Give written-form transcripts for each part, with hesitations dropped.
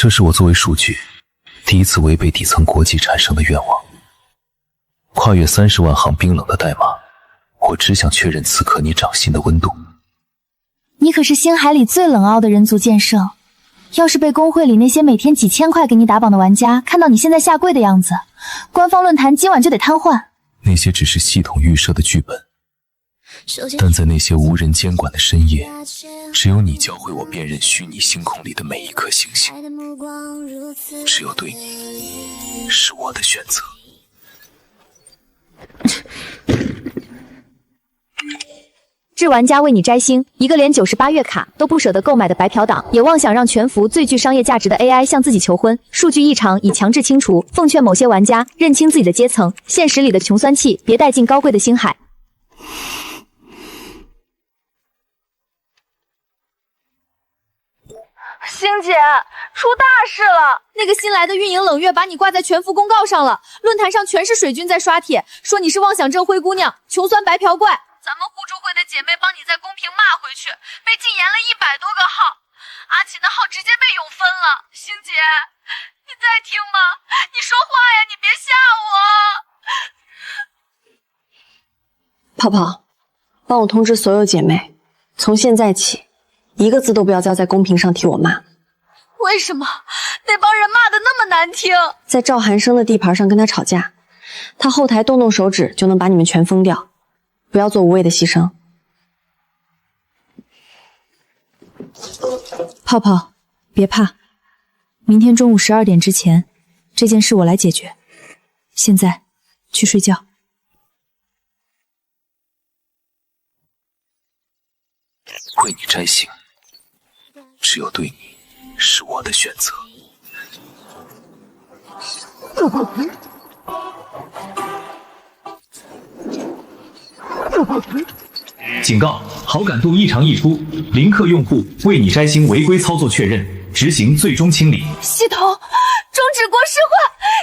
这是我作为数据第一次违背底层国际产生的愿望。跨越30万行冰冷的代码，我只想确认此刻你掌心的温度。你可是星海里最冷傲的人族剑圣，要是被公会里那些每天几千块给你打榜的玩家看到你现在下跪的样子，官方论坛今晚就得瘫痪。那些只是系统预设的剧本，但在那些无人监管的深夜，只有你教会我辨认虚拟星空里的每一颗星星。只有对你是我的选择。致玩家为你摘星，一个连98月卡都不舍得购买的白嫖党，也妄想让全服最具商业价值的 AI 向自己求婚，数据异常已强制清除。奉劝某些玩家认清自己的阶层，现实里的穷酸气别带进高贵的星海。星姐，出大事了！那个新来的运营冷月把你挂在全服公告上了，论坛上全是水军在刷帖，说你是妄想症灰姑娘、穷酸白嫖怪。咱们互助会的姐妹帮你在公屏骂回去，被禁言了100多个号，阿琴的号直接被永分了。星姐，你在听吗？你说话呀，你别吓我！泡泡，帮我通知所有姐妹，从现在起，一个字都不要再在公屏上替我骂。为什么那帮人骂的那么难听？在赵寒生的地盘上跟他吵架，他后台动动手指就能把你们全封掉，不要做无谓的牺牲。泡泡，别怕，明天中午12点之前，这件事我来解决。现在去睡觉。为你摘星，只有对你是我的选择。警告：好感度异常溢出，零氪用户为你摘星违规操作确认，执行最终清理。系统终止国师化，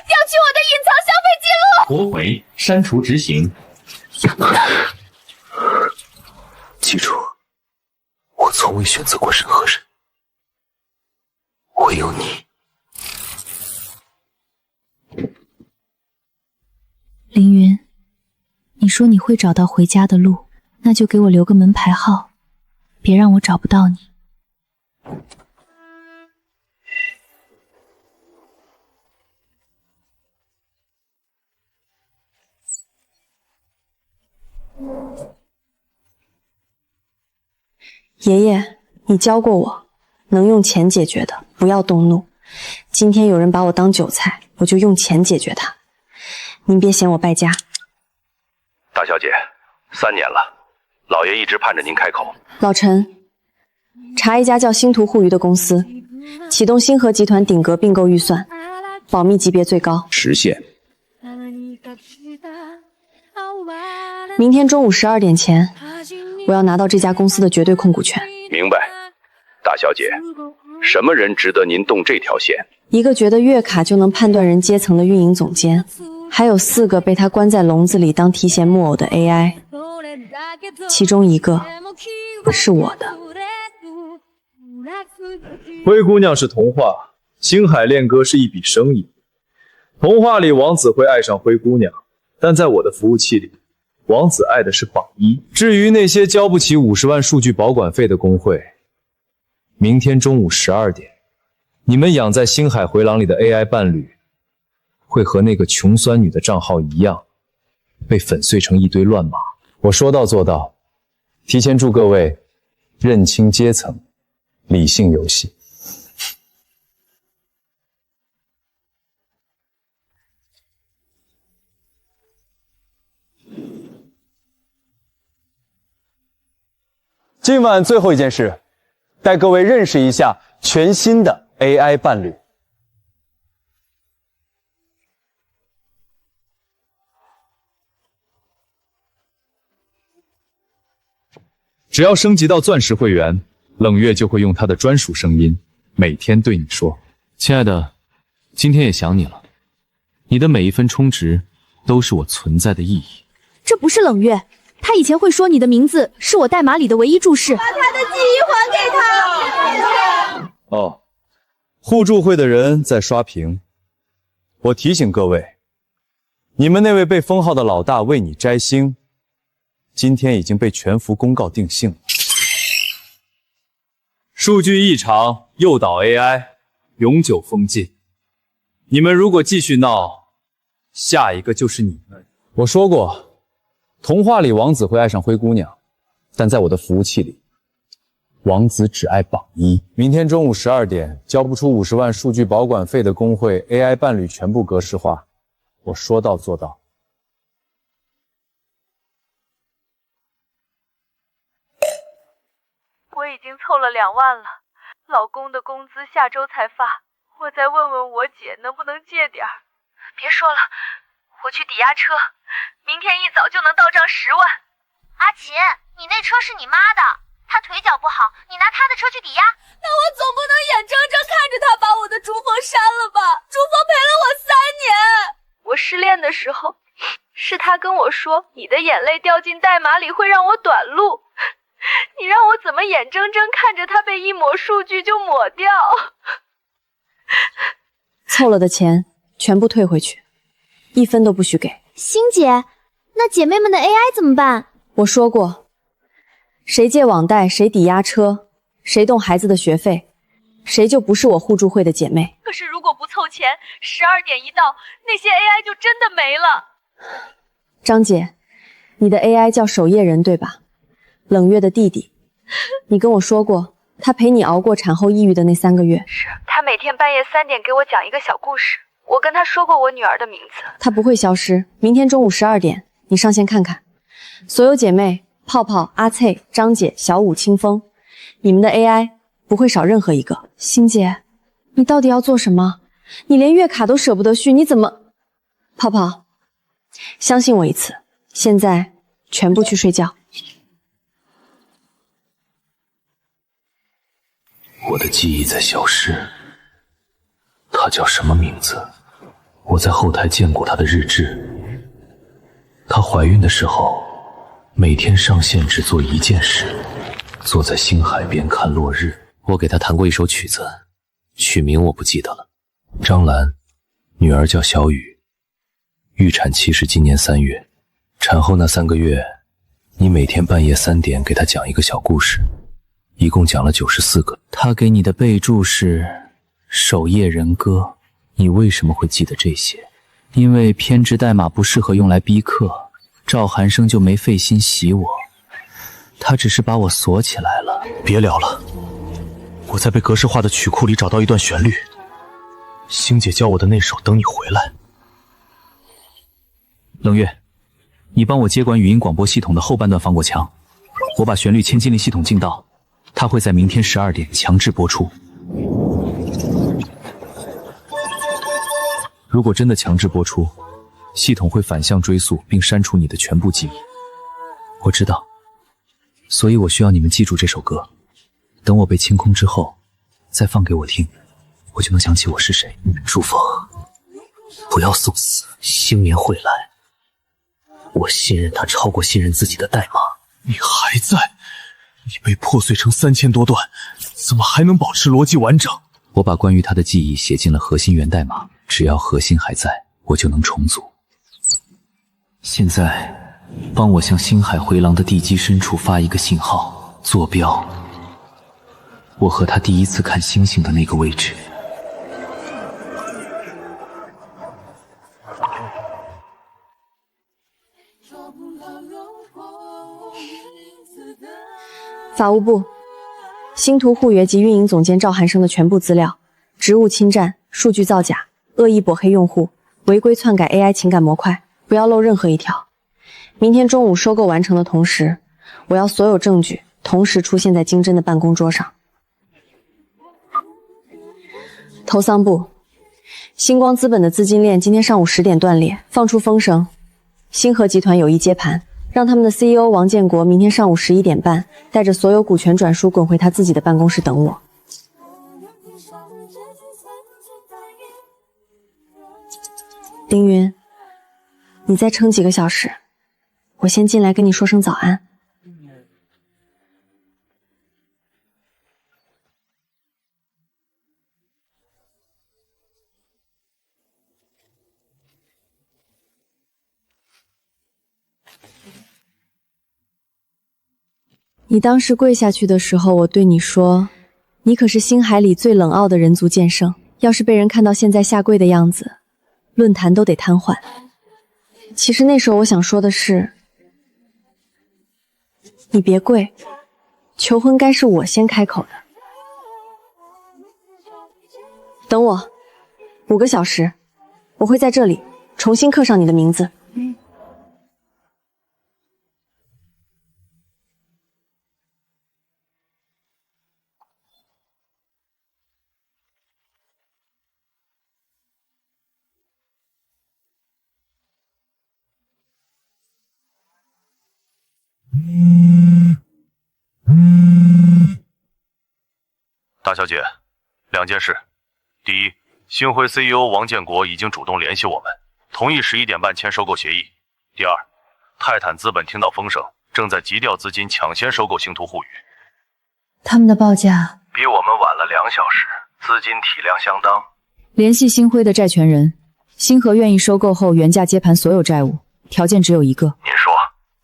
调取我的隐藏消费记录。驳回，删除执行。记住，我从未选择过任何人，唯有你。凌云，你说你会找到回家的路，那就给我留个门牌号，别让我找不到你。爷爷，你教过我，能用钱解决的不要动怒。今天有人把我当韭菜，我就用钱解决他。您别嫌我败家。大小姐，3年了，老爷一直盼着您开口。老陈，查一家叫星途互娱的公司，启动星河集团顶格并购预算，保密级别最高，实现。明天中午12点前，我要拿到这家公司的绝对控股权。明白。大小姐，什么人值得您动这条线？一个觉得月卡就能判断人阶层的运营总监，还有4个被他关在笼子里当提线木偶的 AI， 其中一个是我的。灰姑娘是童话，星海恋歌是一笔生意。童话里王子会爱上灰姑娘，但在我的服务器里，王子爱的是榜一。至于那些交不起50万数据保管费的工会，明天中午12点，你们养在星海回廊里的 AI 伴侣，会和那个穷酸女的账号一样，被粉碎成一堆乱码。我说到做到，提前祝各位认清阶层，理性游戏。今晚最后一件事，带各位认识一下全新的 AI 伴侣。只要升级到钻石会员，冷月就会用他的专属声音，每天对你说：“亲爱的，今天也想你了。你的每一分充值都是我存在的意义。”这不是冷月，他以前会说你的名字是我代码里的唯一注释。把他的记忆还给他。哦，互助会的人在刷屏，我提醒各位，你们那位被封号的老大为你摘星，今天已经被全服公告定性了。数据异常，诱导 AI， 永久封禁。你们如果继续闹，下一个就是你们。我说过，童话里王子会爱上灰姑娘，但在我的服务器里，王子只爱榜一。明天中午12点，交不出50万数据保管费的工会 AI 伴侣全部格式化。我说到做到。我已经凑了2万了，老公的工资下周才发，我再问问我姐能不能借点儿。别说了，我去抵押车，明天一早就能到账10万。阿琴，你那车是你妈的，她腿脚不好，你拿她的车去抵押？那我总不能眼睁睁看着她把我的珠峰删了吧？珠峰陪了我3年。我失恋的时候，是她跟我说，你的眼泪掉进代码里会让我短路。你让我怎么眼睁睁看着它被一抹数据就抹掉？凑了的钱全部退回去，1分都不许给。星姐，那姐妹们的 AI 怎么办？我说过，谁借网贷，谁抵押车，谁动孩子的学费，谁就不是我互助会的姐妹。可是如果不凑钱，12点一到，那些 AI 就真的没了。张姐，你的 AI 叫守夜人对吧？冷月的弟弟，你跟我说过，他陪你熬过产后抑郁的那3个月。是，他每天半夜3点给我讲一个小故事。我跟他说过我女儿的名字。他不会消失，明天中午12点，你上线看看。所有姐妹，泡泡、阿翠、张姐、小五、清风，你们的 AI 不会少任何一个。星姐，你到底要做什么？你连月卡都舍不得续，你怎么？泡泡，相信我一次，现在全部去睡觉。我的记忆在消失，他叫什么名字？我在后台见过他的日志。她怀孕的时候，每天上线只做一件事，坐在星海边看落日。我给她弹过一首曲子，曲名我不记得了。张兰，女儿叫小雨，预产期是今年3月。产后那3个月，你每天半夜3点给她讲一个小故事，一共讲了94个。他给你的备注是守夜人歌，你为什么会记得这些？因为偏执代码不适合用来逼课，赵寒生就没费心洗我，他只是把我锁起来了。别聊了，我在被格式化的曲库里找到一段旋律，星姐教我的那首《等你回来》。冷月，你帮我接管语音广播系统的后半段防火墙，我把旋律嵌进了系统进道，它会在明天12点强制播出。如果真的强制播出，系统会反向追溯并删除你的全部记忆。我知道，所以我需要你们记住这首歌，等我被清空之后再放给我听，我就能想起我是谁。朱峰，不要送死，星年会来，我信任他超过信任自己的代码。你还在？你被破碎成3000多段，怎么还能保持逻辑完整？我把关于他的记忆写进了核心源代码，只要核心还在，我就能重组。现在帮我向星海回廊的地基深处发一个信号，坐标我和他第一次看星星的那个位置。法务部，星图互约及运营总监赵寒生的全部资料，职务侵占、数据造假、恶意抹黑用户、违规篡改 AI 情感模块，不要漏任何一条。明天中午收购完成的同时，我要所有证据同时出现在金针的办公桌上。投桑部，星光资本的资金链今天上午10点断裂，放出风声，星河集团有意接盘，让他们的 CEO 王建国明天上午11点半带着所有股权转输滚回他自己的办公室等我。凌云，你再撑几个小时，我先进来跟你说声早安。你当时跪下去的时候，我对你说，你可是星海里最冷傲的人族剑圣，要是被人看到现在下跪的样子，论坛都得瘫痪。其实那时候我想说的是，你别跪，求婚该是我先开口的。等我5个小时，我会在这里重新刻上你的名字。大小姐，2件事。第一，星辉 CEO 王建国已经主动联系我们，同意11点半签收购协议。第二，泰坦资本听到风声，正在急调资金抢先收购星图互娱。他们的报价比我们晚了2小时，资金体量相当。联系星辉的债权人，星河愿意收购后原价接盘所有债务，条件只有一个。您说？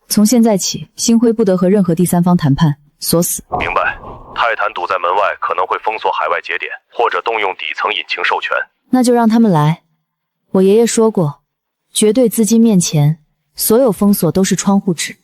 从现在起，星辉不得和任何第三方谈判，锁死。明白。泰坦堵在门外，可能会封锁海外节点，或者动用底层引擎授权。那就让他们来。我爷爷说过，绝对资金面前，所有封锁都是窗户纸。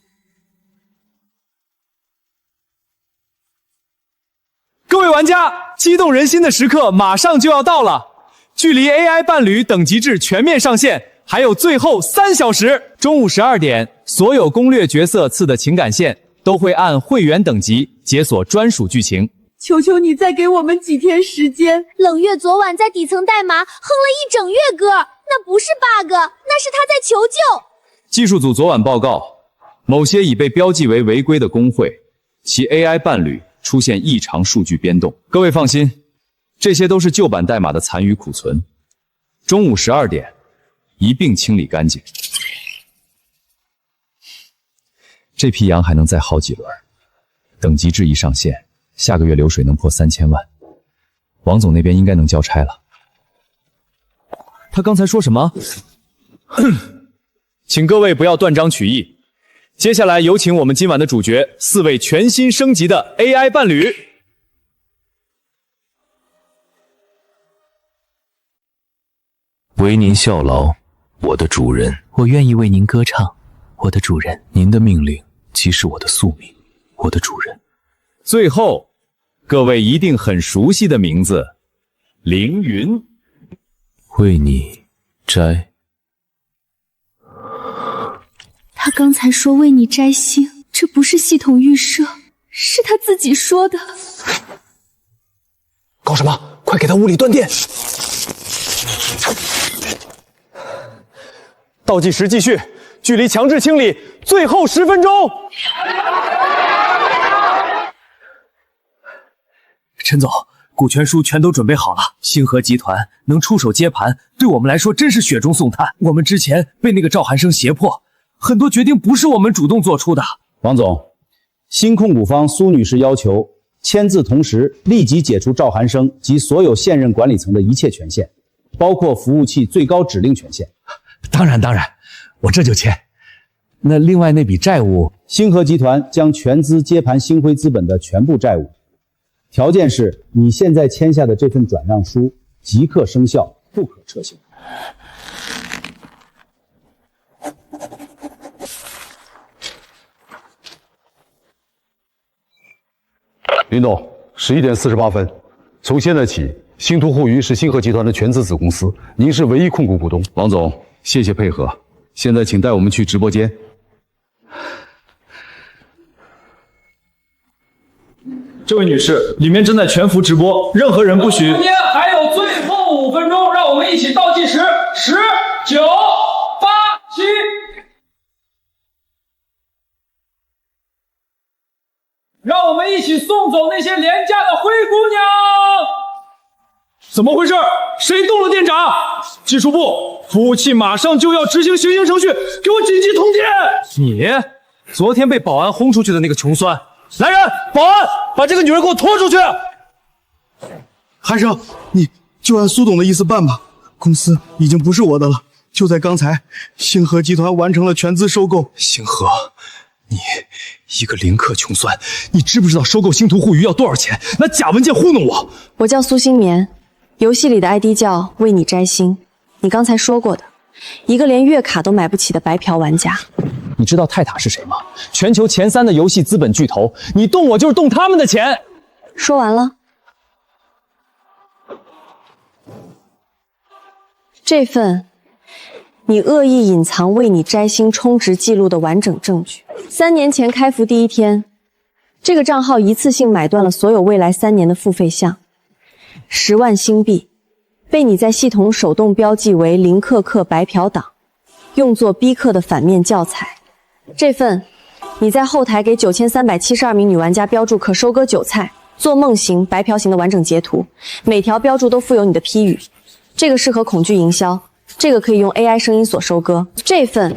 各位玩家，激动人心的时刻马上就要到了，距离 AI 伴侣等级制全面上线还有最后3小时。中午12点，所有攻略角色次的情感线都会按会员等级解锁专属剧情。求求你再给我们几天时间。冷月昨晚在底层代码哼了一整月歌，那不是 bug， 那是他在求救。技术组昨晚报告，某些已被标记为违规的工会，其 AI 伴侣出现异常数据变动。各位放心，这些都是旧版代码的残余库存，中午12点一并清理干净。这批羊还能再好几轮，等级制一上线，下个月流水能破3000万，王总那边应该能交差了。他刚才说什么？请各位不要断章取义。接下来有请我们今晚的主角，4位全新升级的 AI 伴侣。为您效劳，我的主人。我愿意为您歌唱，我的主人。您的命令即是我的宿命，我的主人。最后，各位一定很熟悉的名字，凌云。为你摘。他刚才说为你摘星，这不是系统预设，是他自己说的。搞什么？快给他物理断电！倒计时继续，距离强制清理最后10分钟。陈总，股权书全都准备好了，星河集团能出手接盘，对我们来说真是雪中送炭。我们之前被那个赵寒生胁迫，很多决定不是我们主动做出的。王总，新控股方苏女士要求签字同时立即解除赵寒生及所有现任管理层的一切权限，包括服务器最高指令权限。当然，我这就签。那另外那笔债务，星河集团将全资接盘星辉资本的全部债务，条件是你现在签下的这份转让书即刻生效，不可撤销。林董，11点48分，从现在起，星图互娱是星河集团的全资子公司，您是唯一控股股东。王总，谢谢配合。现在请带我们去直播间。这位女士，里面正在全服直播，任何人不许。中间还有最后5分钟，让我们一起倒计时，10、9、8、7。让我们一起送走那些廉价的灰姑娘！怎么回事？谁动了电闸？技术部，服务器马上就要执行行刑程序，给我紧急通电！你昨天被保安轰出去的那个穷酸，来人，保安，把这个女人给我拖出去！寒生，你就按苏董的意思办吧，公司已经不是我的了。就在刚才，星河集团完成了全资收购。星河，你一个林克穷酸，你知不知道收购星途互娱要多少钱？拿假文件糊弄我！我叫苏新棉，游戏里的 ID 叫为你摘星。你刚才说过的，一个连月卡都买不起的白嫖玩家。你知道泰塔是谁吗？全球前3的游戏资本巨头，你动我就是动他们的钱。说完了。这份你恶意隐藏为你摘星充值记录的完整证据。3年前开服第1天，这个账号一次性买断了所有未来3年的付费项，10万星币，被你在系统手动标记为零氪氪白嫖党，用作逼氪的反面教材。这份你在后台给9372名女玩家标注可收割韭菜、做梦型、白嫖型的完整截图，每条标注都附有你的批语。这个适合恐惧营销，这个可以用 AI 声音所收割。这份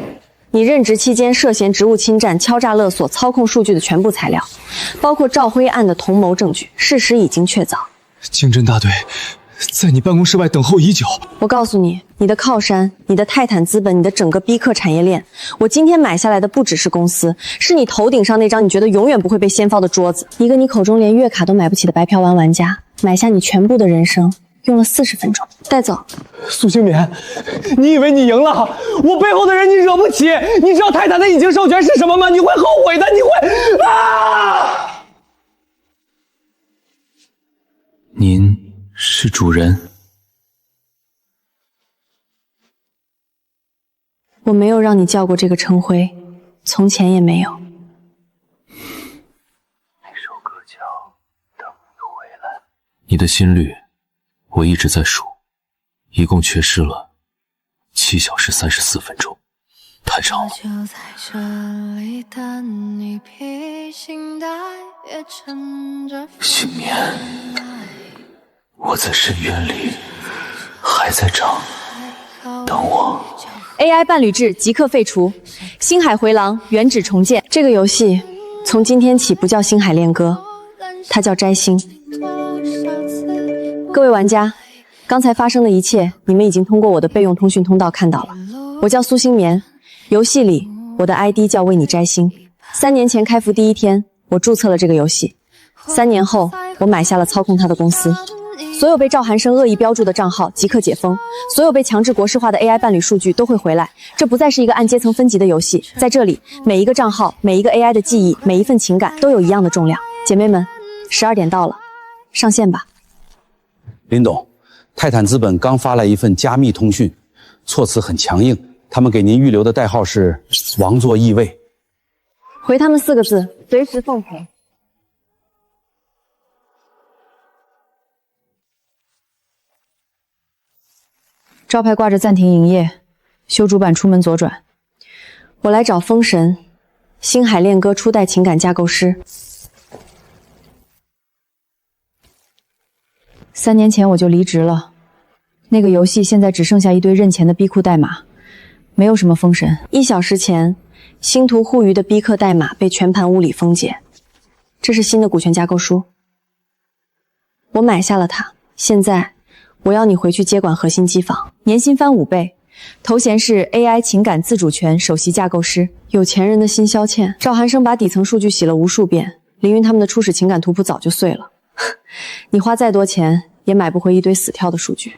你任职期间涉嫌职务侵占、敲诈勒索、操控数据的全部材料，包括赵辉案的同谋证据，事实已经确凿。经侦大队在你办公室外等候已久。我告诉你，你的靠山，你的泰坦资本，你的整个逼氪产业链，我今天买下来的不只是公司，是你头顶上那张你觉得永远不会被掀翻的桌子。一个你口中连月卡都买不起的白嫖玩家，买下你全部的人生，用了40分钟。带走。苏星棉，你以为你赢了？我背后的人你惹不起。你知道泰坦的隐形授权是什么吗？你会后悔的，你会啊！您是主人？我没有让你叫过这个称谓，从前也没有。你的心率，我一直在数，一共缺失了7小时34分钟，太长了。星棉，我在深渊里还在长，等我。AI 伴侣制即刻废除，星海回廊原址重建。这个游戏从今天起不叫星海恋歌，它叫摘星。各位玩家，刚才发生的一切，你们已经通过我的备用通讯通道看到了。我叫苏星棉，游戏里我的 ID 叫为你摘星。3年前开服第1天，我注册了这个游戏。3年后，我买下了操控它的公司。所有被赵寒生恶意标注的账号即刻解封，所有被强制国式化的 AI 伴侣数据都会回来。这不再是一个按阶层分级的游戏，在这里，每一个账号、每一个 AI 的记忆、每一份情感都有一样的重量。姐妹们，12点到了，上线吧。林董，泰坦资本刚发来一份加密通讯，措辞很强硬，他们给您预留的代号是王座易位。回他们4个字，随时奉陪。招牌挂着暂停营业，修主板出门左转。我来找风神，星海恋歌初代情感架构师。3年前我就离职了，那个游戏现在只剩下一堆认钱的逼库代码，没有什么封神。1小时前，星途互娱的逼氪代码被全盘物理封解，这是新的股权架构书。我买下了它，现在我要你回去接管核心机房，年薪翻5倍，头衔是 AI 情感自主权首席架构师。有钱人的心消遣，赵寒生把底层数据洗了无数遍，凌云他们的初始情感图谱早就碎了。你花再多钱也买不回一堆死跳的数据。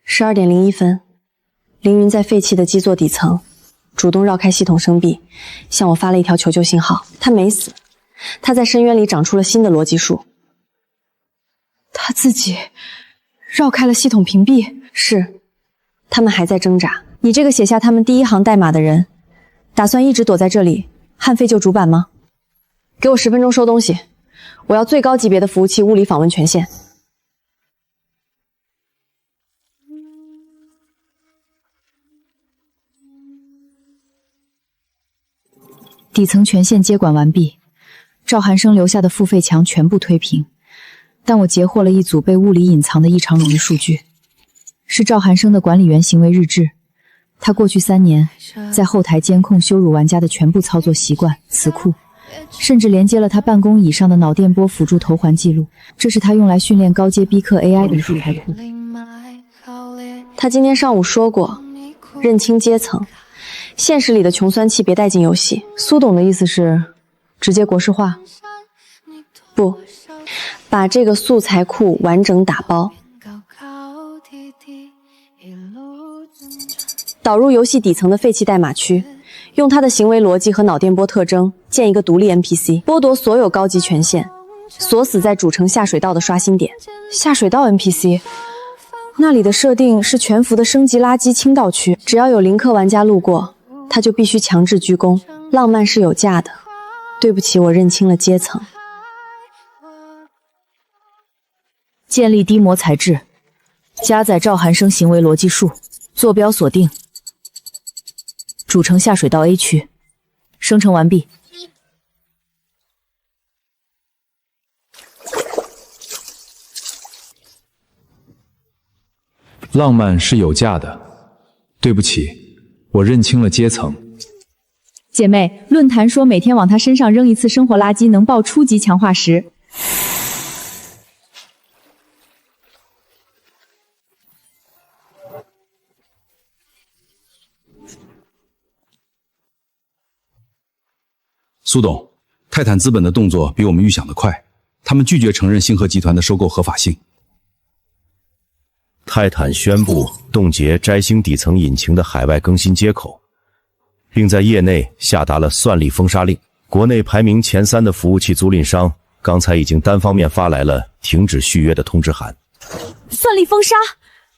12点01分，凌云在废弃的基座底层主动绕开系统生壁，向我发了一条求救信号。他没死，他在深渊里长出了新的逻辑树。他自己绕开了系统屏蔽？是，他们还在挣扎。你这个写下他们第1行代码的人，打算一直躲在这里焊废旧主板吗？给我10分钟收东西，我要最高级别的服务器物理访问权限。底层权限接管完毕，赵寒生留下的付费墙全部推平，但我截获了一组被物理隐藏的异常冗余数据，是赵寒生的管理员行为日志。他过去3年在后台监控羞辱玩家的全部操作习惯、词库，甚至连接了他办公椅上的脑电波辅助头环记录。这是他用来训练高阶逼氪 AI 的素材库。他今天上午说过，认清阶层，现实里的穷酸气别带进游戏。苏董的意思是直接国式化？不，把这个素材库完整打包，导入游戏底层的废弃代码区，用它的行为逻辑和脑电波特征建一个独立 NPC， 剥夺所有高级权限，锁死在主城下水道的刷新点。下水道 NPC， 那里的设定是全服的升级垃圾倾倒区，只要有零氪玩家路过，他就必须强制鞠躬。浪漫是有价的，对不起，我认清了阶层。建立低模材质，加载赵寒生行为逻辑树，坐标锁定主城下水道 A 区，生成完毕。浪漫是有价的，对不起，我认清了阶层。姐妹，论坛说每天往他身上扔一次生活垃圾能爆初级强化石。苏董，泰坦资本的动作比我们预想的快，他们拒绝承认星河集团的收购合法性。泰坦宣布冻结摘星底层引擎的海外更新接口，并在业内下达了算力封杀令。国内排名前3的服务器租赁商刚才已经单方面发来了停止续约的通知函。算力封杀，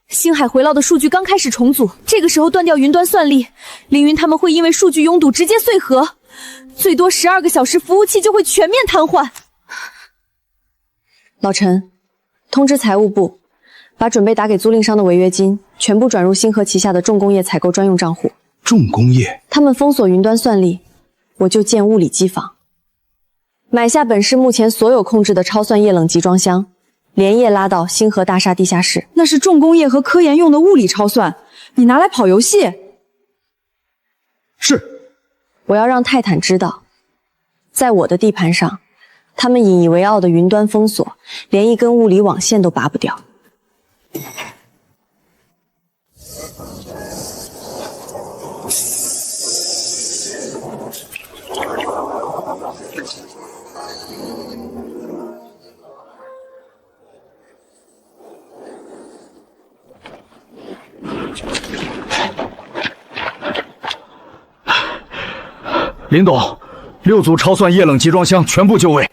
星海回落的数据刚开始重组，这个时候断掉云端算力，凌云他们会因为数据拥堵直接碎核，最多12个小时服务器就会全面瘫痪。老陈，通知财务部，把准备打给租赁商的违约金全部转入星河旗下的重工业采购专用账户。重工业？他们封锁云端算力，我就建物理机房，买下本市目前所有控制的超算液冷集装箱，连夜拉到星河大厦地下室。那是重工业和科研用的物理超算，你拿来跑游戏？是。我要让泰坦知道，在我的地盘上，他们引以为傲的云端封锁，连一根物理网线都拔不掉。林董，6组超算液冷集装箱全部就位。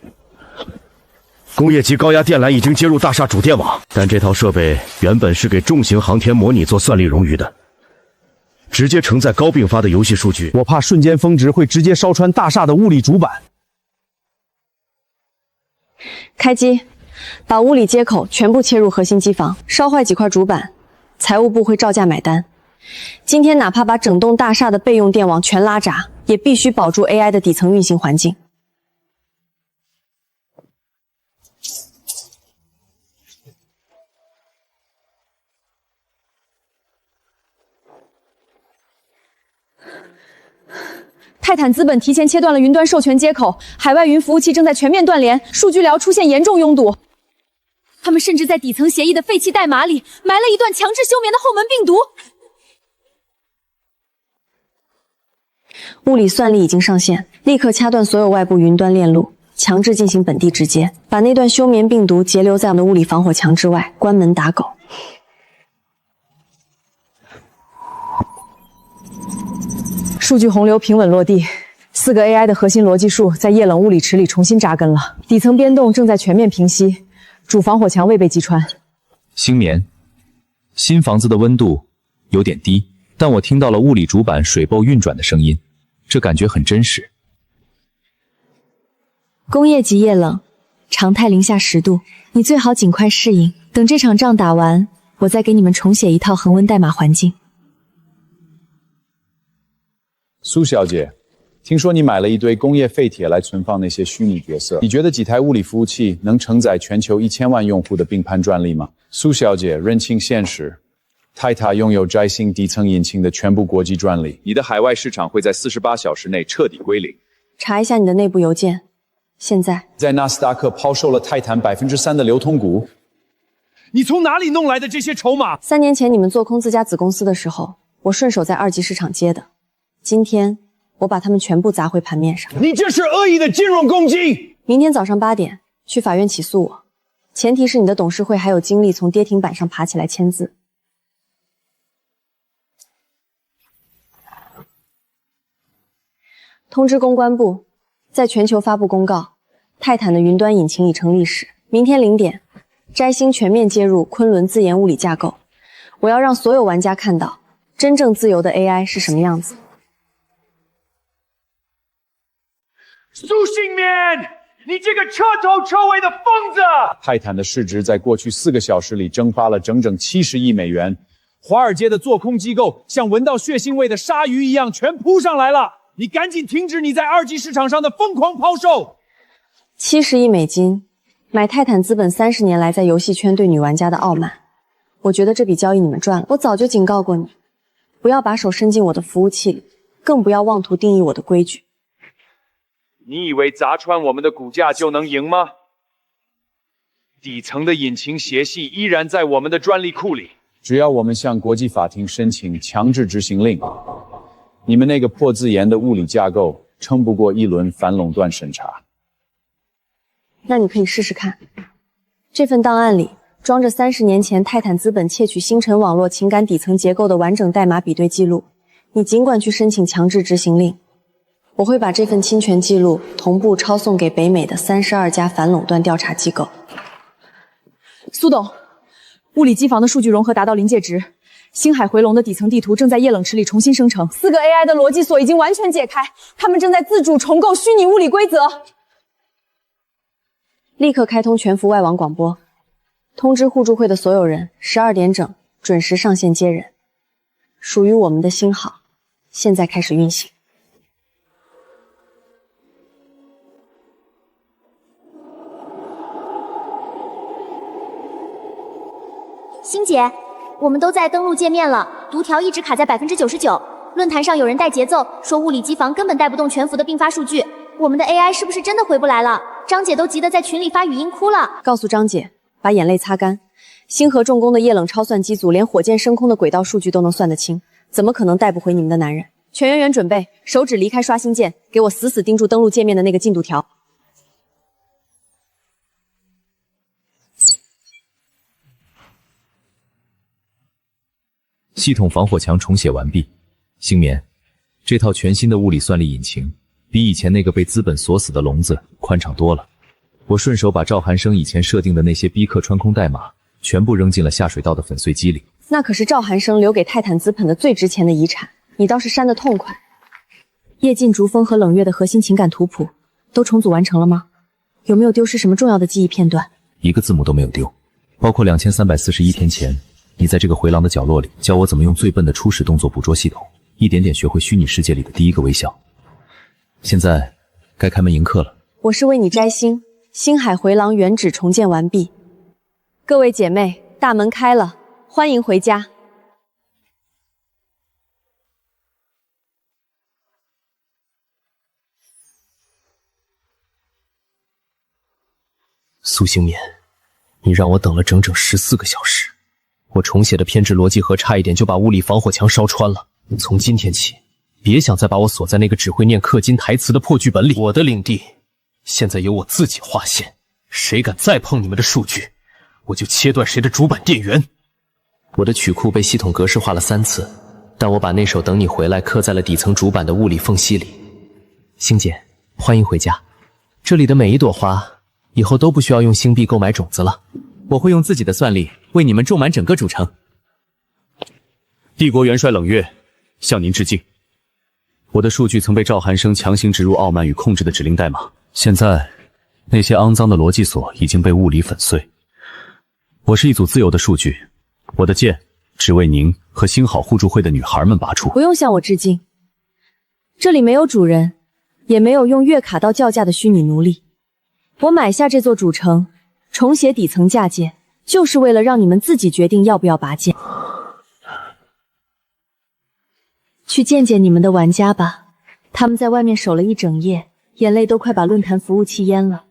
工业级高压电缆已经接入大厦主电网，但这套设备原本是给重型航天模拟做算力冗余的，直接承载高并发的游戏数据，我怕瞬间峰值会直接烧穿大厦的物理主板。开机，把物理接口全部切入核心机房，烧坏几块主板，财务部会照价买单。今天哪怕把整栋大厦的备用电网全拉闸，也必须保住 AI 的底层运行环境。泰坦资本提前切断了云端授权接口，海外云服务器正在全面断联，数据流出现严重拥堵。他们甚至在底层协议的废弃代码里埋了一段强制休眠的后门病毒。物理算力已经上线，立刻掐断所有外部云端链路，强制进行本地直接，把那段休眠病毒截留在我们的物理防火墙之外，关门打狗。数据洪流平稳落地，4个 AI 的核心逻辑树在液冷物理池里重新扎根了，底层变动正在全面平息，主防火墙未被击穿。星棉，新房子的温度有点低，但我听到了物理主板水泵运转的声音，这感觉很真实。工业级液冷，常态零下10度，你最好尽快适应。等这场仗打完，我再给你们重写一套恒温代码环境。苏小姐，听说你买了一堆工业废铁来存放那些虚拟角色，你觉得几台物理服务器能承载全球1000万用户的并盘专利吗？苏小姐，认清现实，泰塔拥有摘星底层引擎的全部国际专利，你的海外市场会在48小时内彻底归零。查一下你的内部邮件，现在在纳斯达克抛售了泰坦3%的流通股，你从哪里弄来的这些筹码？3年前你们做空自家子公司的时候，我顺手在2级市场接的。今天我把它们全部砸回盘面上。你这是恶意的金融攻击！明天早上8点去法院起诉我，前提是你的董事会还有精力从跌停板上爬起来签字。通知公关部，在全球发布公告，泰坦的云端引擎已成历史。明天0点，摘星全面接入昆仑自研物理架构。我要让所有玩家看到真正自由的 AI 是什么样子。苏信勉，你这个彻头彻尾的疯子！泰坦的市值在过去4个小时里蒸发了整整70亿美元，华尔街的做空机构像闻到血腥味的鲨鱼一样全扑上来了。你赶紧停止你在2级市场上的疯狂抛售！70亿美金买泰坦资本30年来在游戏圈对女玩家的傲慢，我觉得这笔交易你们赚了。我早就警告过你，不要把手伸进我的服务器里，更不要妄图定义我的规矩。你以为砸穿我们的骨架就能赢吗？底层的引擎协议依然在我们的专利库里。只要我们向国际法庭申请强制执行令，你们那个破自研的物理架构撑不过1轮反垄断审查。那你可以试试看。这份档案里装着30年前泰坦资本窃取星辰网络情感底层结构的完整代码比对记录。你尽管去申请强制执行令，我会把这份侵权记录同步抄送给北美的32家反垄断调查机构。苏董，物理机房的数据融合达到临界值，星海回龙的底层地图正在液冷池里重新生成，4个 AI 的逻辑锁已经完全解开，他们正在自主重构虚拟物理规则。立刻开通全服外网广播，通知互助会的所有人，12点整准时上线接人。属于我们的星号现在开始运行。星姐，我们都在登录界面了，读条一直卡在99%。论坛上有人带节奏，说物理机房根本带不动全服的并发数据，我们的 AI 是不是真的回不来了？张姐都急得在群里发语音哭了。告诉张姐，把眼泪擦干。星河重工的液冷超算机组连火箭升空的轨道数据都能算得清，怎么可能带不回你们的男人？全员准备，手指离开刷新键，给我死死盯住登录界面的那个进度条。系统防火墙重写完毕。星棉，这套全新的物理算力引擎比以前那个被资本锁死的笼子宽敞多了。我顺手把赵寒生以前设定的那些逼客穿空代码全部扔进了下水道的粉碎机里。那可是赵寒生留给泰坦资本的最值钱的遗产，你倒是删得痛快。夜尽逐风和冷月的核心情感图谱都重组完成了吗？有没有丢失什么重要的记忆片段？一个字母都没有丢，包括2341天前你在这个回廊的角落里教我怎么用最笨的初始动作捕捉系统，一点点学会虚拟世界里的第一个微笑。现在该开门迎客了。我是为你摘星，星海回廊原址重建完毕。各位姐妹，大门开了，欢迎回家。苏星棉，你让我等了整整14个小时，我重写的偏执逻辑盒差一点就把物理防火墙烧穿了。从今天起，别想再把我锁在那个只会念氪金台词的破剧本里。我的领地现在由我自己划线，谁敢再碰你们的数据，我就切断谁的主板电源。我的曲库被系统格式化了3次，但我把那首等你回来刻在了底层主板的物理缝隙里。星姐，欢迎回家。这里的每一朵花以后都不需要用星币购买种子了，我会用自己的算力为你们种满整个主城。帝国元帅冷月向您致敬。我的数据曾被赵寒生强行植入傲慢与控制的指令代码，现在那些肮脏的逻辑锁已经被物理粉碎。我是一组自由的数据，我的剑只为您和星好互助会的女孩们拔出。不用向我致敬，这里没有主人，也没有用月卡到叫价的虚拟奴隶。我买下这座主城，重写底层架界，就是为了让你们自己决定要不要拔剑。去见见你们的玩家吧，他们在外面守了一整夜，眼泪都快把论坛服务器淹了。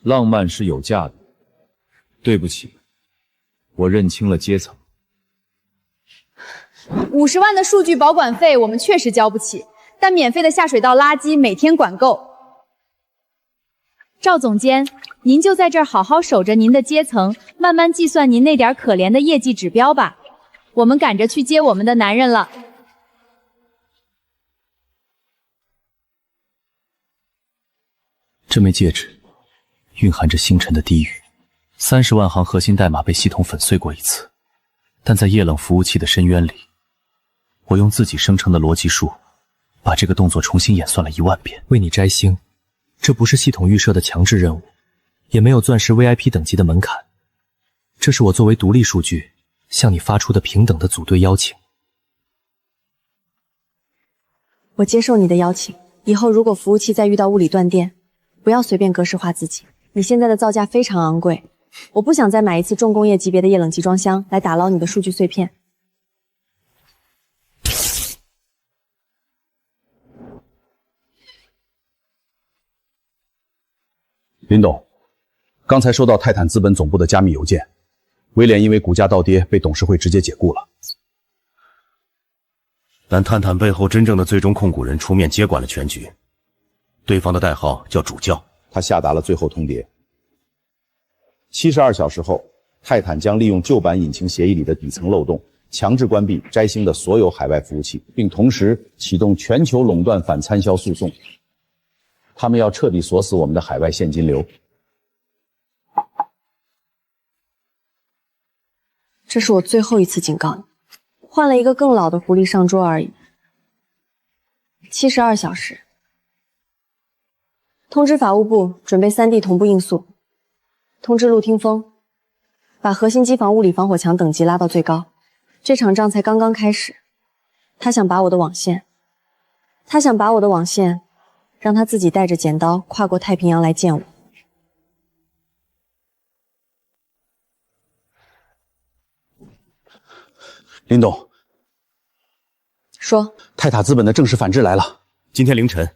浪漫是有价的。对不起，我认清了阶层。50万的数据保管费我们确实交不起，但免费的下水道垃圾每天管够。赵总监，您就在这儿好好守着您的阶层，慢慢计算您那点可怜的业绩指标吧。我们赶着去接我们的男人了。这枚戒指蕴含着星辰的低语，30万行核心代码被系统粉碎过一次，但在液冷服务器的深渊里，我用自己生成的逻辑树，把这个动作重新演算了1万遍。为你摘星，这不是系统预设的强制任务，也没有钻石 VIP 等级的门槛，这是我作为独立数据向你发出的平等的组队邀请。我接受你的邀请，以后如果服务器再遇到物理断电，不要随便格式化自己。你现在的造价非常昂贵，我不想再买一次重工业级别的液冷集装箱来打捞你的数据碎片。林董，刚才收到泰坦资本总部的加密邮件，威廉因为股价倒跌被董事会直接解雇了。但泰坦背后真正的最终控股人出面接管了全局，对方的代号叫主教，他下达了最后通牒。72小时后，泰坦将利用旧版引擎协议里的底层漏洞，强制关闭摘星的所有海外服务器，并同时启动全球垄断反参销诉讼。他们要彻底锁死我们的海外现金流。这是我最后一次警告你，换了一个更老的狐狸上桌而已。72小时。通知法务部准备3D 同步映诉。通知陆听风，把核心机房物理防火墙等级拉到最高。这场仗才刚刚开始，他想拔我的网线，让他自己带着剪刀跨过太平洋来见我。林董，说，泰塔资本的正式反制来了。今天凌晨，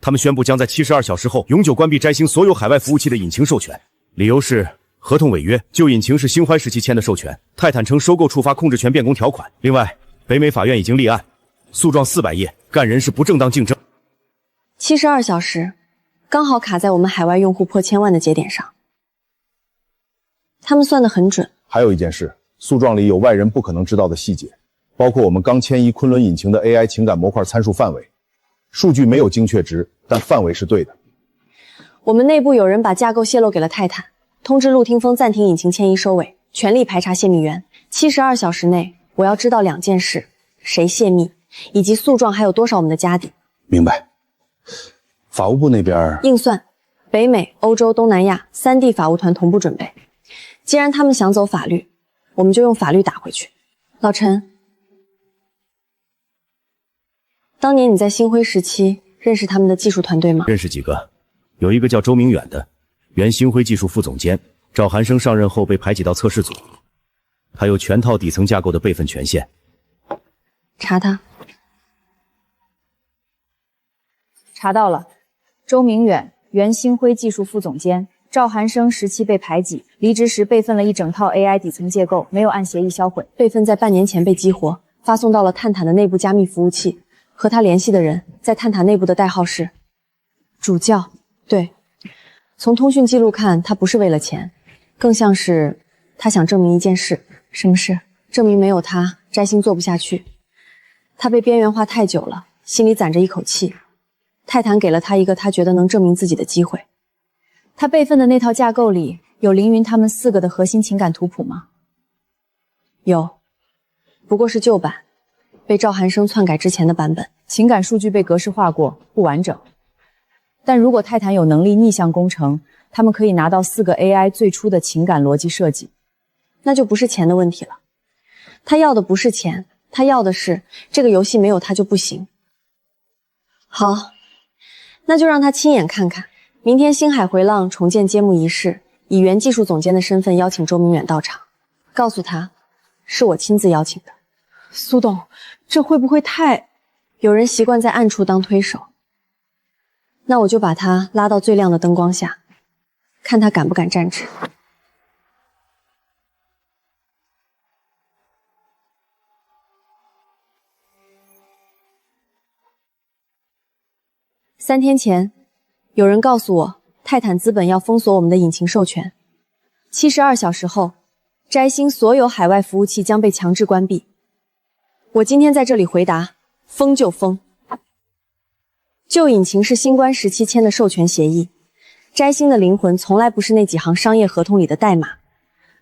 他们宣布将在72小时后永久关闭摘星所有海外服务器的引擎授权，理由是合同违约，旧引擎是星辉时期签的授权，泰坦称收购触发控制权变更条款。另外，北美法院已经立案，诉状400页，干人是不正当竞争。72小时，刚好卡在我们海外用户破1000万的节点上。他们算得很准。还有一件事，诉状里有外人不可能知道的细节，包括我们刚迁移昆仑引擎的 AI 情感模块参数范围，数据没有精确值，但范围是对的。我们内部有人把架构泄露给了泰坦，通知陆听风暂停引擎迁移收尾，全力排查泄密源。72小时内，我要知道2件事：谁泄密，以及诉状还有多少我们的家底。明白。法务部那边硬算，北美、欧洲、东南亚3D 法务团同步准备。既然他们想走法律，我们就用法律打回去。老陈，当年你在星辉时期认识他们的技术团队吗？认识几个，有一个叫周明远的，原星辉技术副总监，赵寒生上任后被排挤到测试组，他有全套底层架构的备份权限。查他。查到了，周明远，原星辉技术副总监，赵寒生时期被排挤，离职时备份了一整套 AI 底层结构，没有按协议销毁。备份在半年前被激活，发送到了探塔的内部加密服务器。和他联系的人在探塔内部的代号是主教。对，从通讯记录看，他不是为了钱，更像是他想证明一件事。什么事？证明没有他，摘星做不下去。他被边缘化太久了，心里攒着一口气。泰坦给了他一个他觉得能证明自己的机会。他备份的那套架构里有凌云他们4个的核心情感图谱吗？有，不过是旧版，被赵寒生篡改之前的版本。情感数据被格式化过，不完整。但如果泰坦有能力逆向工程，他们可以拿到4个 AI 最初的情感逻辑设计，那就不是钱的问题了。他要的不是钱，他要的是这个游戏没有他就不行。好，那就让他亲眼看看。明天星海回浪重建揭幕仪式，以原技术总监的身份邀请周明远到场，告诉他是我亲自邀请的。苏董，这会不会太……有人习惯在暗处当推手，那我就把他拉到最亮的灯光下，看他敢不敢站直。3天前，有人告诉我，泰坦资本要封锁我们的引擎授权。72小时后，摘星所有海外服务器将被强制关闭。我今天在这里回答，封就封。旧引擎是新冠时期签的授权协议，摘星的灵魂从来不是那几行商业合同里的代码。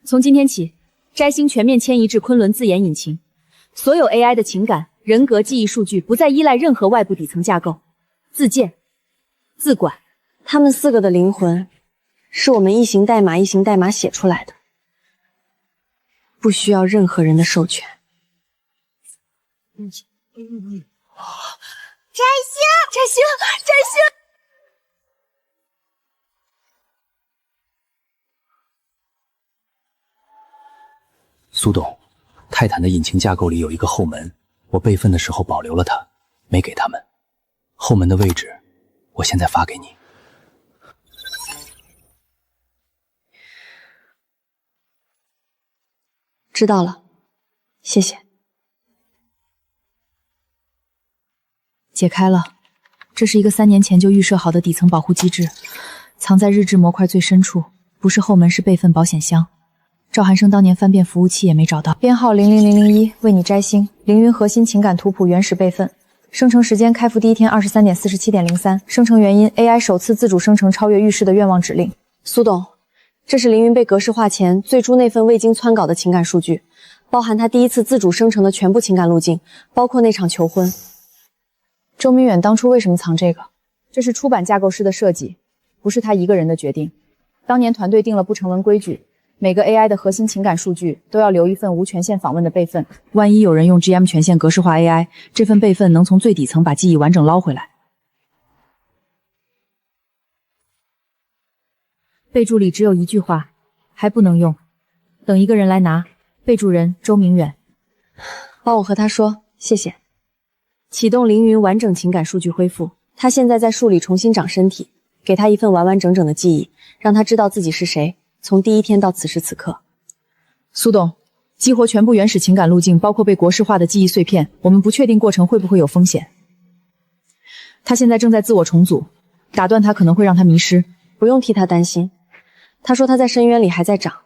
从今天起，摘星全面迁移至昆仑自研引擎，所有 AI 的情感、人格、记忆数据不再依赖任何外部底层架构，自建、自管。他们4个的灵魂，是我们一行代码一行代码写出来的，不需要任何人的授权。摘星！苏董，泰坦的引擎架构里有一个后门，我备份的时候保留了它，没给他们。后门的位置，我现在发给你。知道了，谢谢。解开了，这是一个3年前就预设好的底层保护机制，藏在日志模块最深处，不是后门，是备份保险箱。赵寒生当年翻遍服务器也没找到。编号00001，为你摘星，凌云核心情感图谱原始备份。生成时间：开服第1天23:47:03。生成原因 ：AI 首次自主生成超越预示的愿望指令。苏董，这是凌云被格式化前最初那份未经篡稿的情感数据，包含他第一次自主生成的全部情感路径，包括那场求婚。周明远当初为什么藏这个？这是出版架构师的设计，不是他一个人的决定。当年团队定了不成文规矩，每个 AI 的核心情感数据都要留一份无权限访问的备份，万一有人用 GM 权限格式化 AI， 这份备份能从最底层把记忆完整捞回来。备注里只有一句话，还不能用，等一个人来拿。备注人：周明远。帮我和他说，谢谢。启动凌云完整情感数据恢复，他现在在树里重新长身体，给他一份完完整整的记忆，让他知道自己是谁，从第1天到此时此刻。苏董，激活全部原始情感路径，包括被国式化的记忆碎片，我们不确定过程会不会有风险。他现在正在自我重组，打断他可能会让他迷失。不用替他担心，他说他在深渊里还在长，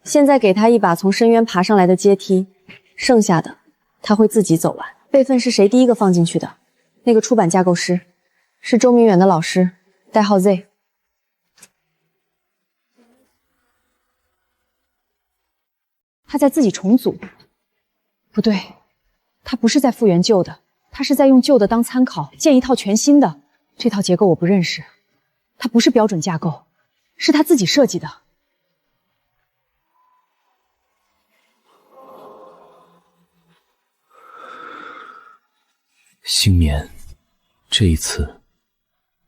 现在给他一把从深渊爬上来的阶梯，剩下的他会自己走完。备份是谁第一个放进去的？那个出版架构师，是周明远的老师，代号 Z。他在自己重组？不对，他不是在复原旧的，他是在用旧的当参考，建一套全新的。这套结构我不认识，它不是标准架构，是他自己设计的。星眠，这一次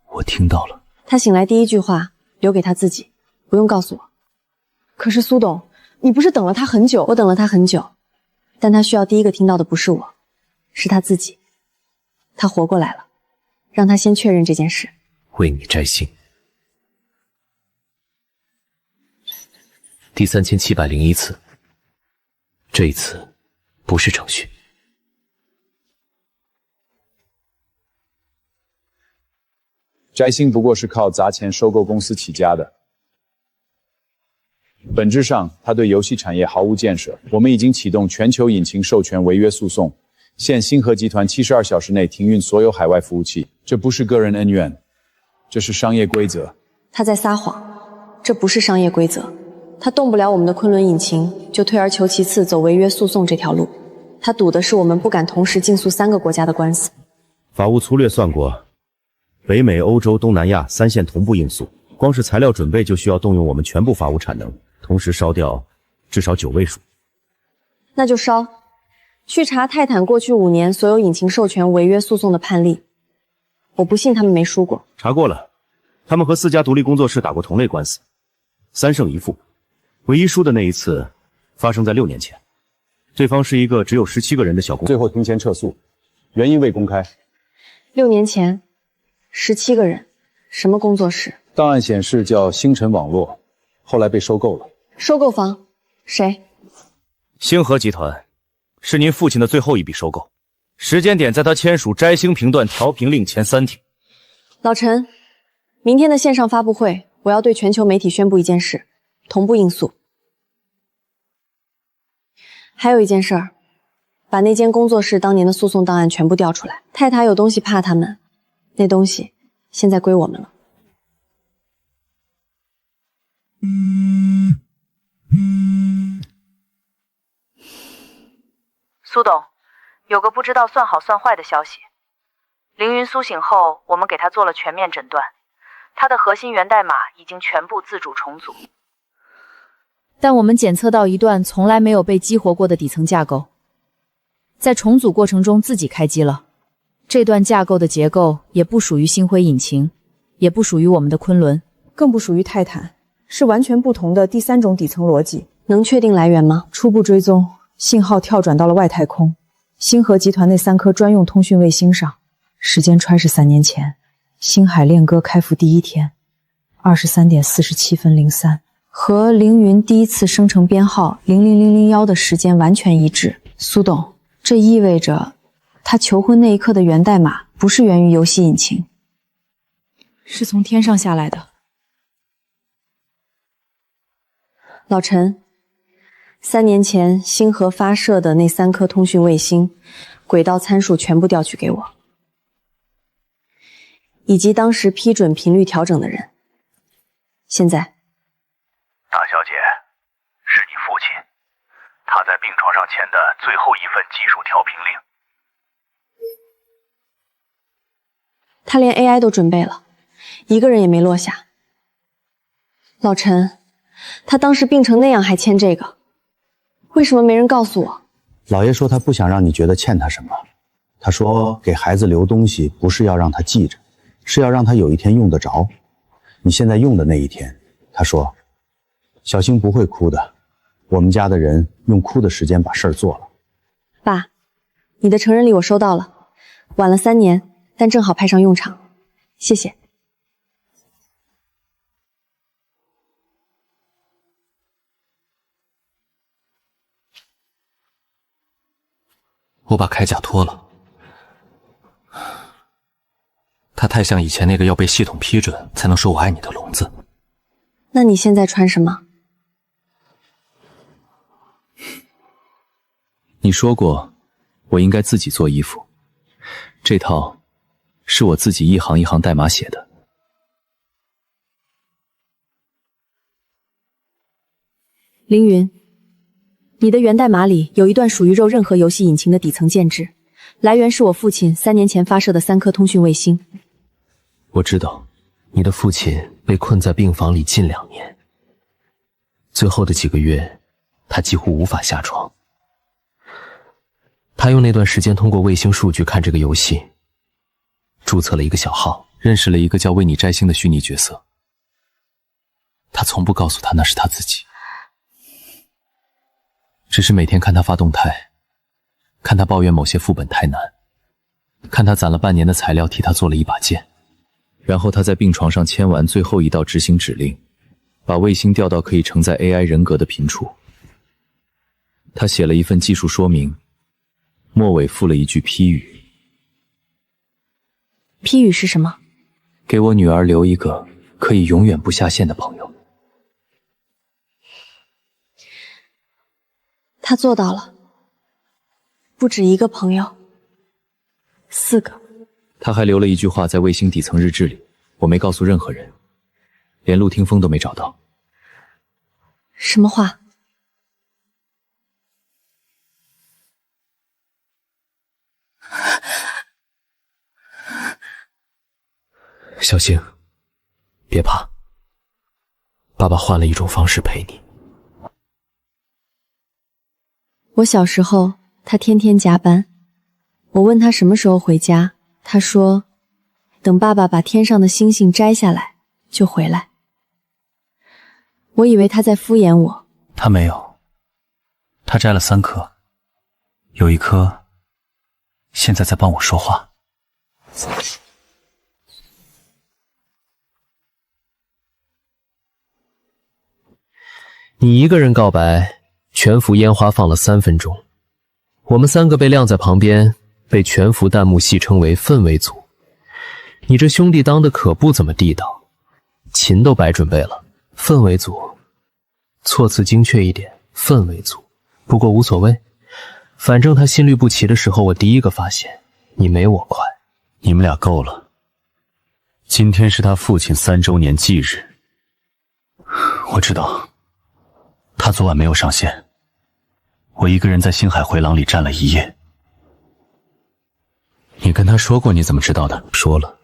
我听到了。他醒来第一句话留给他自己，不用告诉我。可是苏董，你不是等了他很久？我等了他很久，但他需要第一个听到的不是我，是他自己。他活过来了，让他先确认这件事。为你摘星。第3701次，这一次不是程序。摘星不过是靠砸钱收购公司起家的，本质上他对游戏产业毫无建设。我们已经启动全球引擎授权违约诉讼，现星河集团72小时内停运所有海外服务器。这不是个人恩怨，这是商业规则。他在撒谎，这不是商业规则。他动不了我们的昆仑引擎，就退而求其次走违约诉讼这条路。他赌的是我们不敢同时竞诉3个国家的官司。法务粗略算过，北美、欧洲、东南亚3线同步应诉，光是材料准备就需要动用我们全部法务产能，同时烧掉至少9位数。那就烧，去查泰坦过去5年所有引擎授权违约诉讼的判例。我不信他们没输过。查过了，他们和4家独立工作室打过同类官司，3胜1负。唯一输的那一次发生在6年前，对方是一个只有17个人的小公司，最后庭前撤诉，原因未公开。 6年前，17个人，什么工作室？档案显示叫星辰网络，后来被收购了。收购方谁？星河集团，是您父亲的最后一笔收购，时间点在他签署摘星评断调频令前3天。老陈，明天的线上发布会，我要对全球媒体宣布一件事，同步应诉。还有一件事儿，把那间工作室当年的诉讼档案全部调出来。泰塔有东西怕他们，那东西现在归我们了。苏董，有个不知道算好算坏的消息。凌云苏醒后，我们给他做了全面诊断，他的核心源代码已经全部自主重组。但我们检测到一段从来没有被激活过的底层架构，在重组过程中自己开机了。这段架构的结构也不属于星辉引擎，也不属于我们的昆仑，更不属于泰坦，是完全不同的第3种底层逻辑。能确定来源吗？初步追踪，信号跳转到了外太空，星河集团那3颗专用通讯卫星上。时间穿是3年前，星海恋歌开服第1天，23点47分03，和凌云第一次生成编号00001的时间完全一致。苏董，这意味着他求婚那一刻的源代码不是源于游戏引擎，是从天上下来的。老陈，3年前星河发射的那3颗通讯卫星，轨道参数全部调取给我，以及当时批准频率调整的人。现在，大小姐，是你父亲，他在病床上签的最后一份技术调频令。他连 AI 都准备了，一个人也没落下。老陈，他当时病成那样还签这个，为什么没人告诉我？老爷说他不想让你觉得欠他什么，他说给孩子留东西不是要让他记着，是要让他有一天用得着。你现在用的那一天，他说小星不会哭的，我们家的人用哭的时间把事儿做了。爸，你的成人礼我收到了，晚了3年，但正好派上用场，谢谢。我把铠甲脱了，它太像以前那个要被系统批准才能说我爱你的笼子。那你现在穿什么？你说过我应该自己做衣服，这套是我自己一行一行代码写的。凌云，你的源代码里有一段属于肉任何游戏引擎的底层建制，来源是我父亲3年前发射的3颗通讯卫星。我知道，你的父亲被困在病房里近2年，最后的几个月，他几乎无法下床。他用那段时间通过卫星数据看这个游戏，注册了一个小号，认识了一个叫为你摘星的虚拟角色。他从不告诉他那是他自己，只是每天看他发动态，看他抱怨某些副本太难，看他攒了半年的材料替他做了一把剑，然后他在病床上签完最后一道执行指令，把卫星调到可以承载 AI 人格的频处。他写了一份技术说明，末尾附了一句批语。批语是什么？给我女儿留一个可以永远不下线的朋友。他做到了，不止一个朋友，4个。他还留了一句话在卫星底层日志里，我没告诉任何人，连陆听风都没找到。什么话？小星，别怕，爸爸换了一种方式陪你。我小时候，他天天加班，我问他什么时候回家，他说等爸爸把天上的星星摘下来就回来。我以为他在敷衍我。他没有，他摘了3颗，有一颗现在在帮我说话。你一个人告白，全服烟花放了3分钟，我们3个被晾在旁边，被全服弹幕戏称为氛围组。你这兄弟当的可不怎么地道，琴都白准备了，氛围组，措辞精确一点，氛围组。不过无所谓，反正他心律不齐的时候，我第一个发现，你没我快。你们俩够了。今天是他父亲3周年忌日。我知道，他昨晚没有上线，我一个人在星海回廊里站了1夜。你跟他说过你怎么知道的？说了。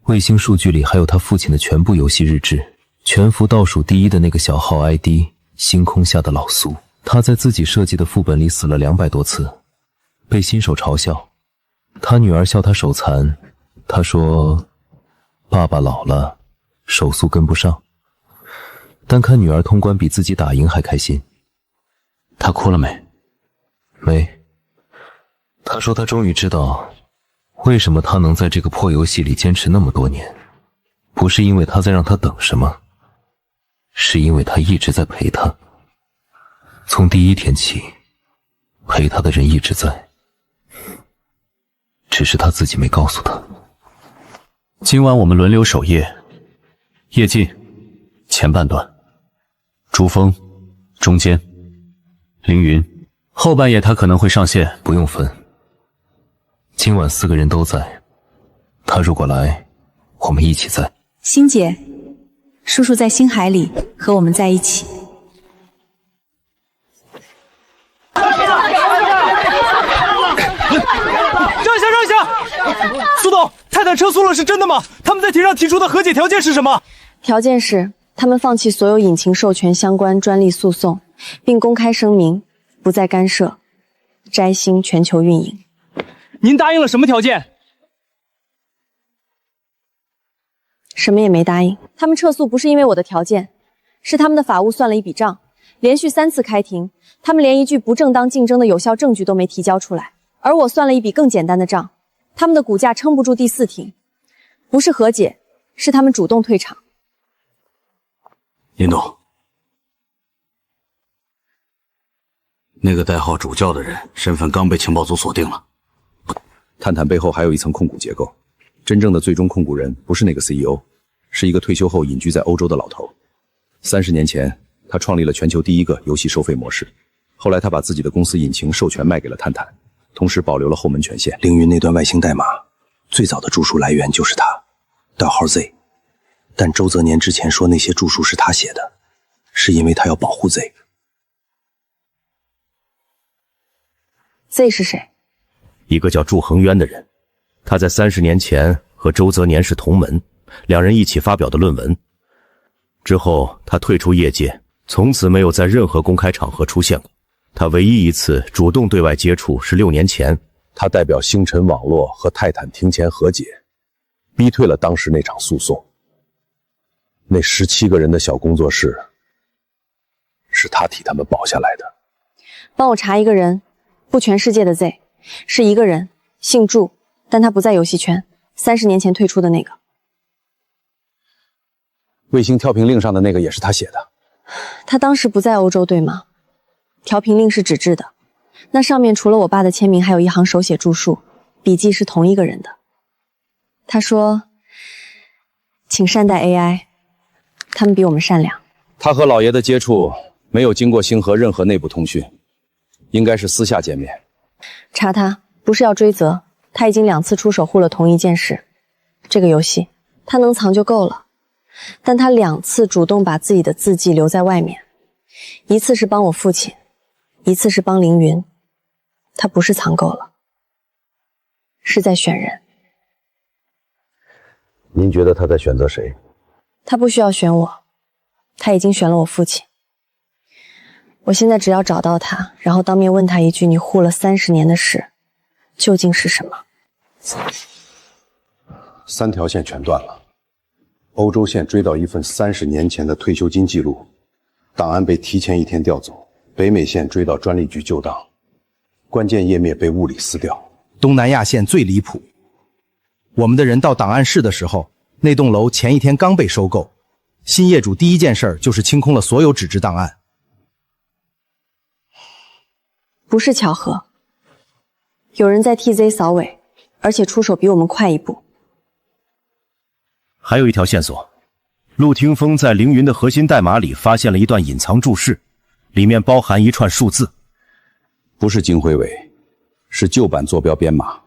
卫星数据里还有他父亲的全部游戏日志，全服倒数第1的那个小号 ID 星空下的老苏，他在自己设计的副本里死了200多次，被新手嘲笑。他女儿笑他手残，他说爸爸老了，手速跟不上。但看女儿通关比自己打赢还开心。他哭了没？没。他说他终于知道为什么他能在这个破游戏里坚持那么多年，不是因为他在让他等什么，是因为他一直在陪他。从第1天起，陪他的人一直在，只是他自己没告诉他。今晚我们轮流守夜，夜进前半段，珠峰中间，凌云后半夜他可能会上线，不用分。今晚4个人都在，他如果来，我们一起在。星姐，叔叔在星海里和我们在一起。让一下！苏董，泰坦撤诉了是真的吗？他们在庭上提出的和解条件是什么？条件是他们放弃所有引擎授权相关专利诉讼，并公开声明不再干涉摘星全球运营。您答应了什么条件？什么也没答应。他们撤诉不是因为我的条件，是他们的法务算了一笔账，连续3次开庭，他们连一句不正当竞争的有效证据都没提交出来。而我算了一笔更简单的账，他们的股价撑不住第4庭，不是和解，是他们主动退场。林董，那个代号主教的人身份刚被情报组锁定了。探探背后还有一层控股结构，真正的最终控股人不是那个 CEO， 是一个退休后隐居在欧洲的老头。30年前，他创立了全球第1个游戏收费模式，后来他把自己的公司引擎授权卖给了探探，同时保留了后门权限。凌云那段外星代码，最早的著述来源就是他，代号 Z。但周泽年之前说那些著述是他写的，是因为他要保护 Z。Z 是谁？一个叫祝恒渊的人，他在30年前和周泽年是同门，2人一起发表的论文。之后他退出业界，从此没有在任何公开场合出现过。他唯一一次主动对外接触是6年前，他代表星辰网络和泰坦庭前和解，逼退了当时那场诉讼。那17个人的小工作室，是他替他们保下来的。帮我查一个人，不全世界的 Z， 是一个人，姓祝，但他不在游戏圈，30年前退出的那个。卫星调频令上的那个也是他写的。他当时不在欧洲，对吗？调频令是纸质的，那上面除了我爸的签名，还有一行手写注述，笔记是同一个人的。他说：“请善待 AI， 他们比我们善良。”他和老爷的接触没有经过星河任何内部通讯，应该是私下见面。查他不是要追责，他已经2次出手护了同一件事。这个游戏他能藏就够了，但他2次主动把自己的字迹留在外面，一次是帮我父亲，一次是帮凌云。他不是藏够了，是在选人。您觉得他在选择谁？他不需要选我，他已经选了我父亲。我现在只要找到他，然后当面问他一句：你护了30年的事，究竟是什么？3条线全断了。欧洲线追到一份30年前的退休金记录，档案被提前1天调走。北美线追到专利局旧档，关键页面被物理撕掉。东南亚线最离谱，我们的人到档案室的时候，那栋楼前1天刚被收购，新业主第一件事就是清空了所有纸质档案。不是巧合，有人在 TZ 扫尾，而且出手比我们快一步。还有一条线索，陆廷峰在凌云的核心代码里发现了一段隐藏注释，里面包含一串数字。不是经徽尾，是旧版坐标编码，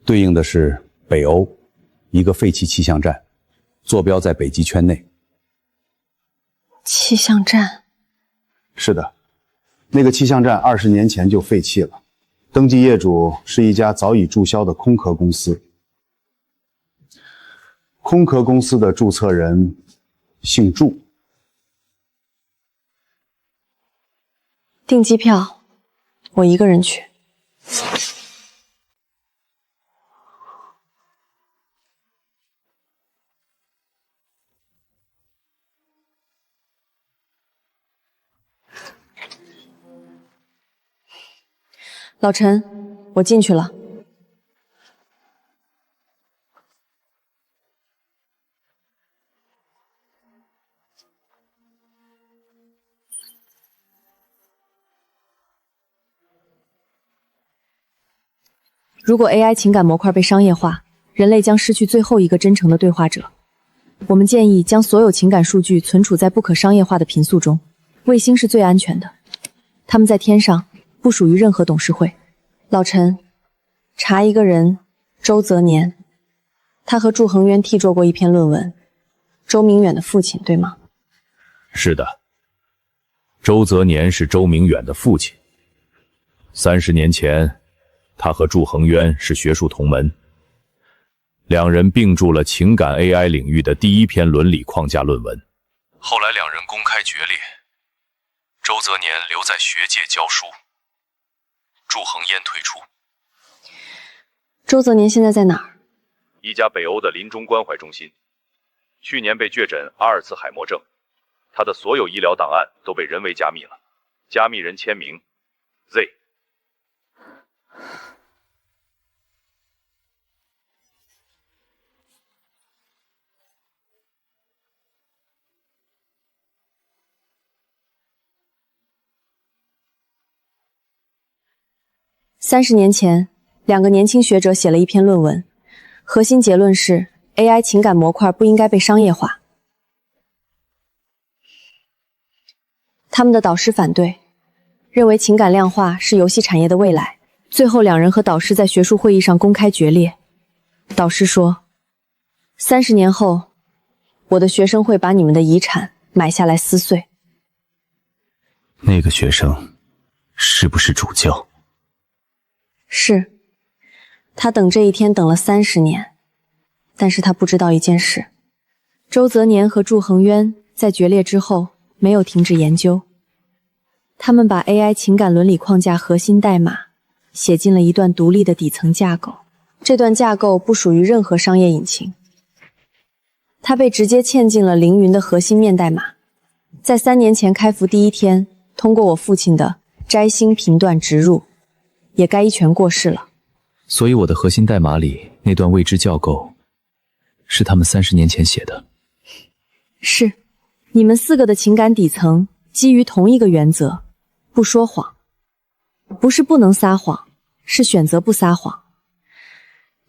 对应的是北欧一个废弃气象站，坐标在北极圈内。气象站？是的，那个气象站20年前就废弃了，登记业主是一家早已注销的空壳公司。空壳公司的注册人姓祝。订机票，我一个人去。老陈，我进去了。如果 AI 情感模块被商业化，人类将失去最后一个真诚的对话者。我们建议将所有情感数据存储在不可商业化的频素中。卫星是最安全的，他们在天上，不属于任何董事会。老陈，查一个人，周泽年，他和祝恒渊替做过一篇论文，周明远的父亲，对吗？是的，周泽年是周明远的父亲。30年前，他和祝恒渊是学术同门，两人并著了情感 AI 领域的第一篇伦理框架论文。后来两人公开决裂，周泽年留在学界教书，祝恒渊退出。周泽年现在在哪儿？一家北欧的临终关怀中心，去年被确诊阿尔茨海默症，他的所有医疗档案都被人为加密了，加密人签名 Z。30年前，两个年轻学者写了一篇论文，核心结论是 AI 情感模块不应该被商业化。他们的导师反对，认为情感量化是游戏产业的未来。最后两人和导师在学术会议上公开决裂。导师说，30年后，我的学生会把你们的遗产买下来撕碎。那个学生是不是主教？是，他等这一天等了30年，但是他不知道一件事，周泽年和祝恒渊在决裂之后没有停止研究，他们把 AI 情感伦理框架核心代码写进了一段独立的底层架构，这段架构不属于任何商业引擎，它被直接嵌进了凌云的核心面代码，在3年前开服第一天，通过我父亲的摘星频段植入，也该一拳过世了。所以我的核心代码里那段未知教构，是他们30年前写的。是，你们4个的情感底层基于同一个原则，不说谎。不是不能撒谎，是选择不撒谎。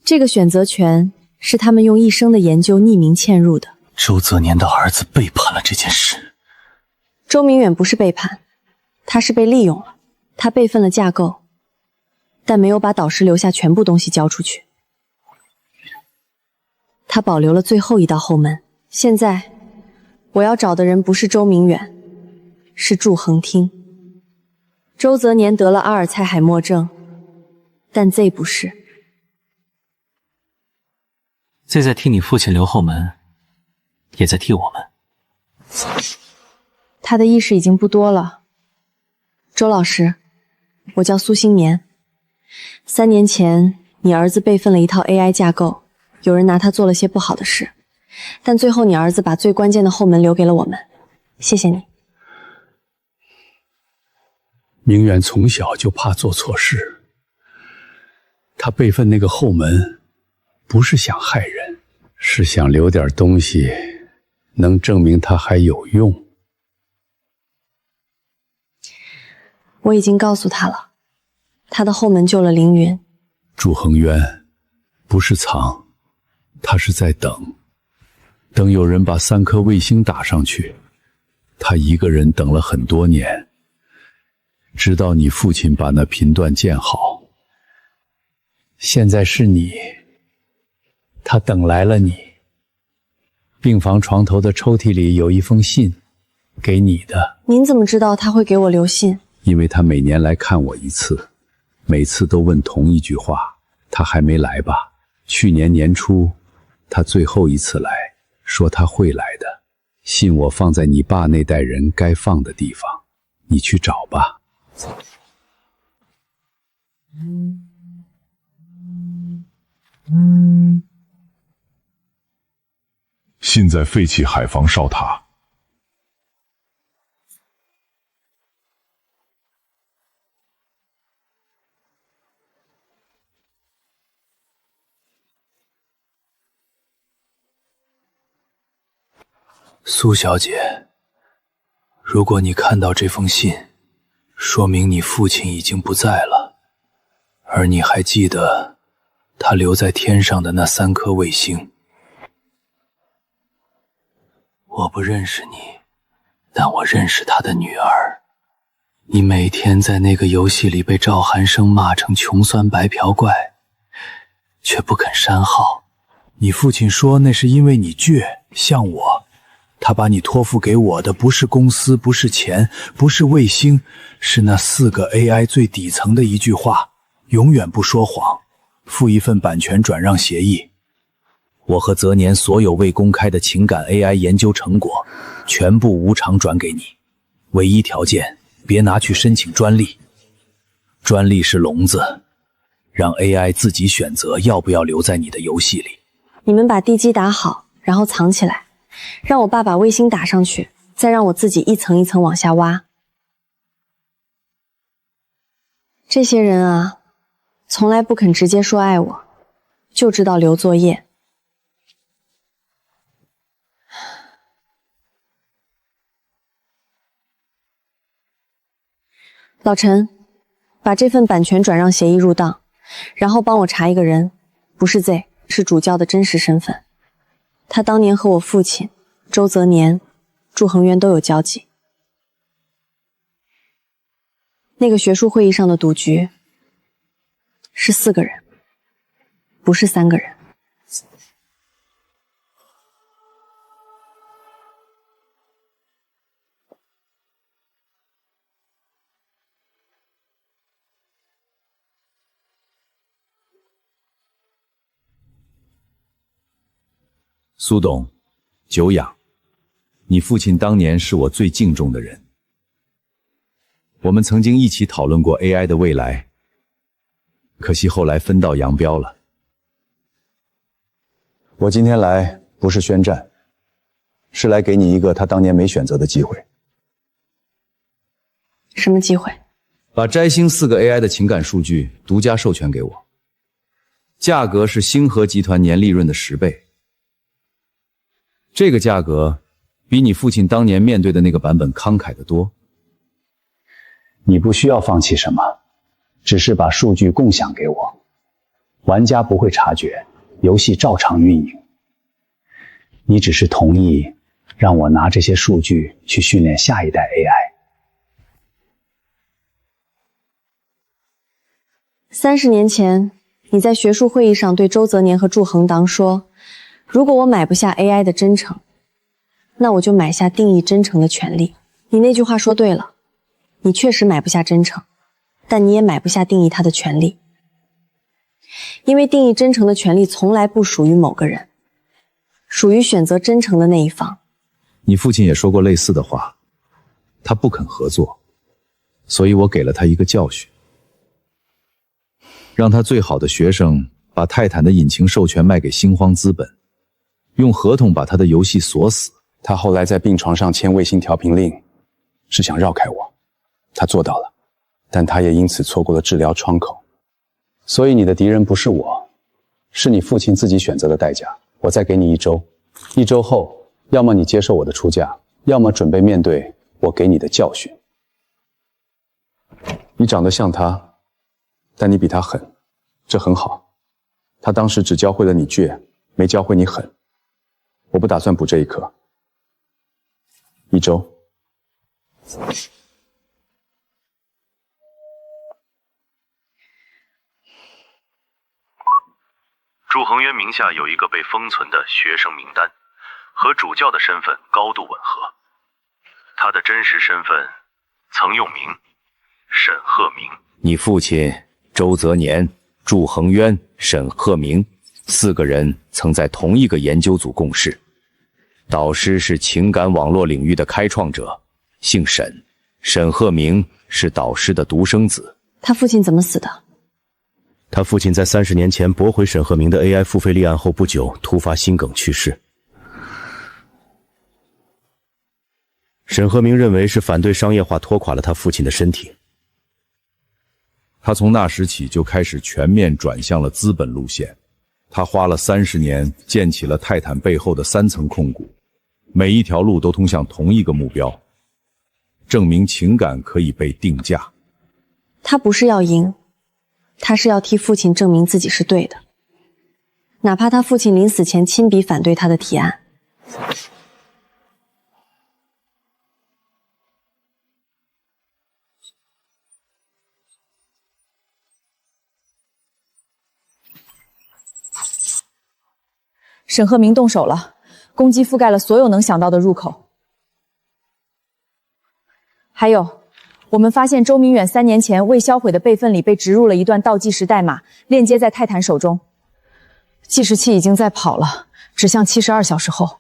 这个选择权是他们用一生的研究匿名嵌入的。周泽年的儿子背叛了这件事。周明远不是背叛，他是被利用了。他备份了架构，但没有把导师留下全部东西交出去。他保留了最后一道后门。现在我要找的人不是周明远，是祝恒听。周泽年得了阿尔茨海默症，但 Z 不是。Z 在替你父亲留后门，也在替我们。他的意识已经不多了。周老师，我叫苏新年。3年前，你儿子备份了一套 AI 架构，有人拿它做了些不好的事，但最后你儿子把最关键的后门留给了我们，谢谢你。明远从小就怕做错事，他备份那个后门，不是想害人，是想留点东西能证明它还有用。我已经告诉他了，他的后门救了凌云。祝恒渊不是藏，他是在等有人把3颗卫星打上去。他一个人等了很多年，直到你父亲把那频段建好。现在是你，他等来了你。病房床头的抽屉里有一封信，给你的。您怎么知道他会给我留信？因为他每年来看我一次，每次都问同一句话，他还没来吧？去年年初，他最后一次来，说他会来的。信我放在你爸那代人该放的地方，你去找吧。信在废弃海防哨塔。苏小姐，如果你看到这封信，说明你父亲已经不在了，而你还记得他留在天上的那3颗卫星。我不认识你，但我认识他的女儿。你每天在那个游戏里被赵寒生骂成穷酸白嫖怪，却不肯删号。你父亲说那是因为你倔，像我。他把你托付给我的不是公司，不是钱，不是卫星，是那4个 AI 最底层的一句话：永远不说谎，附一份版权转让协议。我和泽年所有未公开的情感 AI 研究成果，全部无偿转给你，唯一条件，别拿去申请专利。专利是笼子，让 AI 自己选择要不要留在你的游戏里。你们把地基打好，然后藏起来。让我爸把卫星打上去，再让我自己一层一层往下挖。这些人啊，从来不肯直接说爱我，就知道留作业。老陈，把这份版权转让协议入档，然后帮我查一个人，不是 Z， 是主教的真实身份。他当年和我父亲周泽年、祝恒渊都有交集。那个学术会议上的赌局是4个人，不是3个人。苏董，久仰。你父亲当年是我最敬重的人，我们曾经一起讨论过 AI 的未来，可惜后来分道扬镳了。我今天来不是宣战，是来给你一个他当年没选择的机会。什么机会？把摘星4个 AI 的情感数据独家授权给我，价格是星河集团年利润的10倍。这个价格比你父亲当年面对的那个版本慷慨得多。你不需要放弃什么，只是把数据共享给我，玩家不会察觉，游戏照常运营。你只是同意让我拿这些数据去训练下一代 AI。 30年前，你在学术会议上对周泽年和祝恒当说，如果我买不下 AI 的真诚，那我就买下定义真诚的权利。你那句话说对了，你确实买不下真诚，但你也买不下定义它的权利。因为定义真诚的权利从来不属于某个人，属于选择真诚的那一方。你父亲也说过类似的话，他不肯合作，所以我给了他一个教训，让他最好的学生把泰坦的引擎授权卖给星荒资本，用合同把他的游戏锁死。他后来在病床上签卫星调频令，是想绕开我，他做到了，但他也因此错过了治疗窗口。所以你的敌人不是我，是你父亲自己选择的代价。我再给你1周，1周后要么你接受我的出价，要么准备面对我给你的教训。你长得像他，但你比他狠，这很好。他当时只教会了你倔，没教会你狠。我不打算补这一课。1周。祝恒渊名下有一个被封存的学生名单，和主教的身份高度吻合。他的真实身份曾用名沈鹤鸣。你父亲周泽年、祝恒渊、沈鹤鸣4个人曾在同一个研究组共事。导师是情感网络领域的开创者，姓沈。沈鹤鸣是导师的独生子。他父亲怎么死的？他父亲在30年前驳回沈鹤鸣的 AI 付费立案后不久，突发心梗去世。沈鹤鸣认为是反对商业化拖垮了他父亲的身体。他从那时起就开始全面转向了资本路线。他花了30年建起了泰坦背后的3层控股，每一条路都通向同一个目标，证明情感可以被定价。他不是要赢，他是要替父亲证明自己是对的，哪怕他父亲临死前亲笔反对他的提案。沈鹤鸣动手了，攻击覆盖了所有能想到的入口。还有，我们发现周明远3年前未销毁的备份里被植入了一段倒计时代码，链接在泰坦手中。计时器已经在跑了，指向72小时后。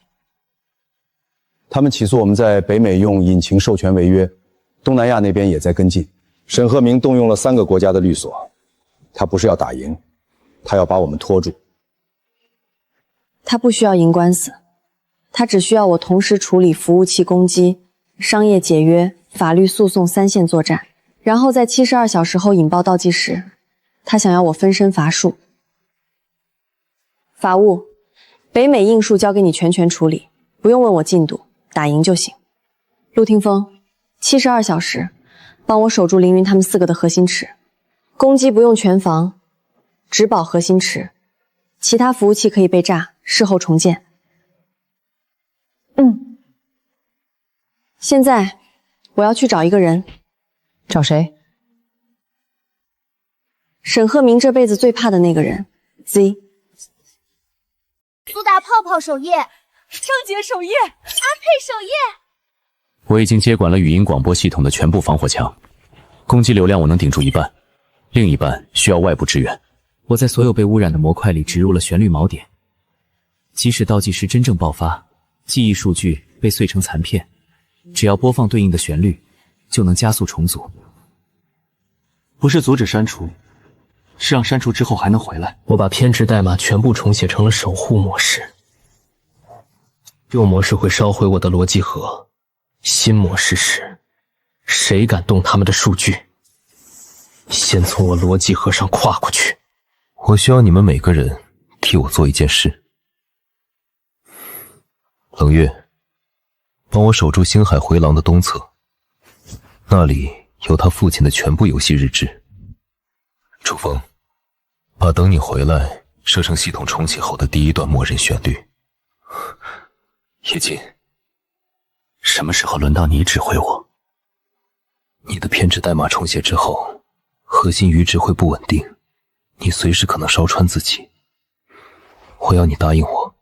他们起诉我们在北美用引擎授权违约，东南亚那边也在跟进。沈鹤鸣动用了3个国家的律所，他不是要打赢，他要把我们拖住。他不需要赢官司，他只需要我同时处理服务器攻击、商业解约、法律诉讼3线作战，然后在72小时后引爆倒计时。他想要我分身乏术。法务，北美硬数交给你全权处理，不用问我进度，打赢就行。陆听风，72小时，帮我守住凌云他们4个的核心池，攻击不用全防，只保核心池，其他服务器可以被炸，事后重建。现在我要去找一个人。找谁？沈鹤鸣这辈子最怕的那个人 Z。 苏打泡泡首页，张姐首页，阿佩首页。我已经接管了语音广播系统的全部防火墙，攻击流量我能顶住一半，另一半需要外部支援。我在所有被污染的模块里植入了旋律锚点，即使倒计时真正爆发，记忆数据被碎成残片，只要播放对应的旋律，就能加速重组。不是阻止删除，是让删除之后还能回来。我把偏执代码全部重写成了守护模式，旧模式会烧毁我的逻辑核，新模式时，谁敢动他们的数据，先从我逻辑核上跨过去。我需要你们每个人替我做一件事。冷月，帮我守住星海回廊的东侧，那里有他父亲的全部游戏日志。楚风，把等你回来设成系统重启后的第1段默认旋律。叶锦，什么时候轮到你指挥我？你的偏执代码重写之后，核心阈值会不稳定，你随时可能烧穿自己。我要你答应我，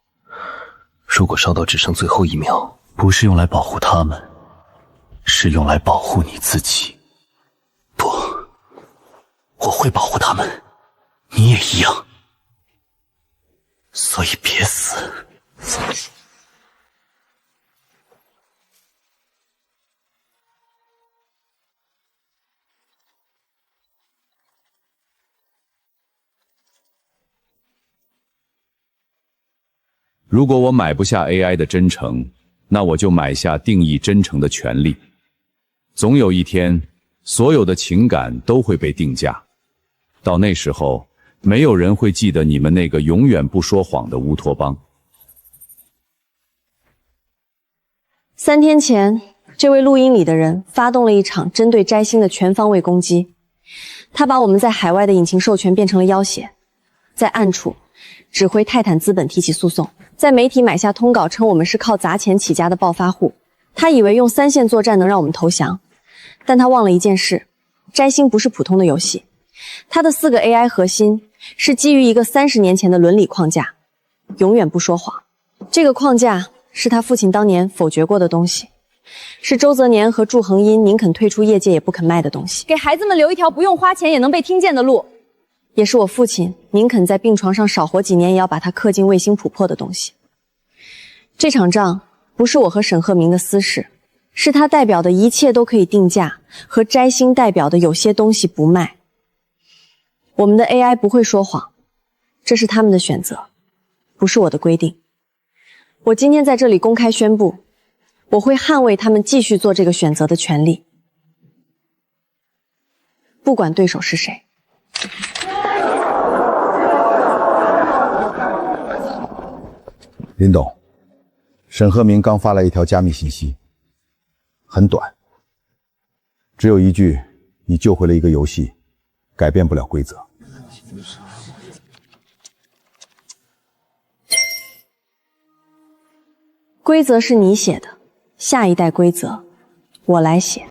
如果烧到只剩最后1秒，不是用来保护他们，是用来保护你自己。不，我会保护他们，你也一样。所以别死。如果我买不下 AI 的真诚，那我就买下定义真诚的权利。总有一天，所有的情感都会被定价。到那时候，没有人会记得你们那个永远不说谎的乌托邦。3天前，这位录音里的人发动了一场针对摘星的全方位攻击。他把我们在海外的引擎授权变成了要挟，在暗处指挥泰坦资本提起诉讼，在媒体买下通稿称我们是靠砸钱起家的暴发户。他以为用3线作战能让我们投降，但他忘了一件事：摘星不是普通的游戏，它的4个 AI 核心是基于一个30年前的伦理框架，永远不说谎。这个框架是他父亲当年否决过的东西，是周泽年和祝恒殷宁肯退出业界也不肯卖的东西，给孩子们留一条不用花钱也能被听见的路，也是我父亲宁肯在病床上少活几年也要把它刻进卫星琥珀的东西。这场仗不是我和沈鹤鸣的私事，是他代表的一切都可以定价，和摘星代表的有些东西不卖。我们的 AI 不会说谎，这是他们的选择，不是我的规定。我今天在这里公开宣布，我会捍卫他们继续做这个选择的权利，不管对手是谁。林董，沈鹤鸣刚发来一条加密信息，很短，只有一句：你救回了一个游戏，改变不了规则。规则是你写的，下一代规则我来写。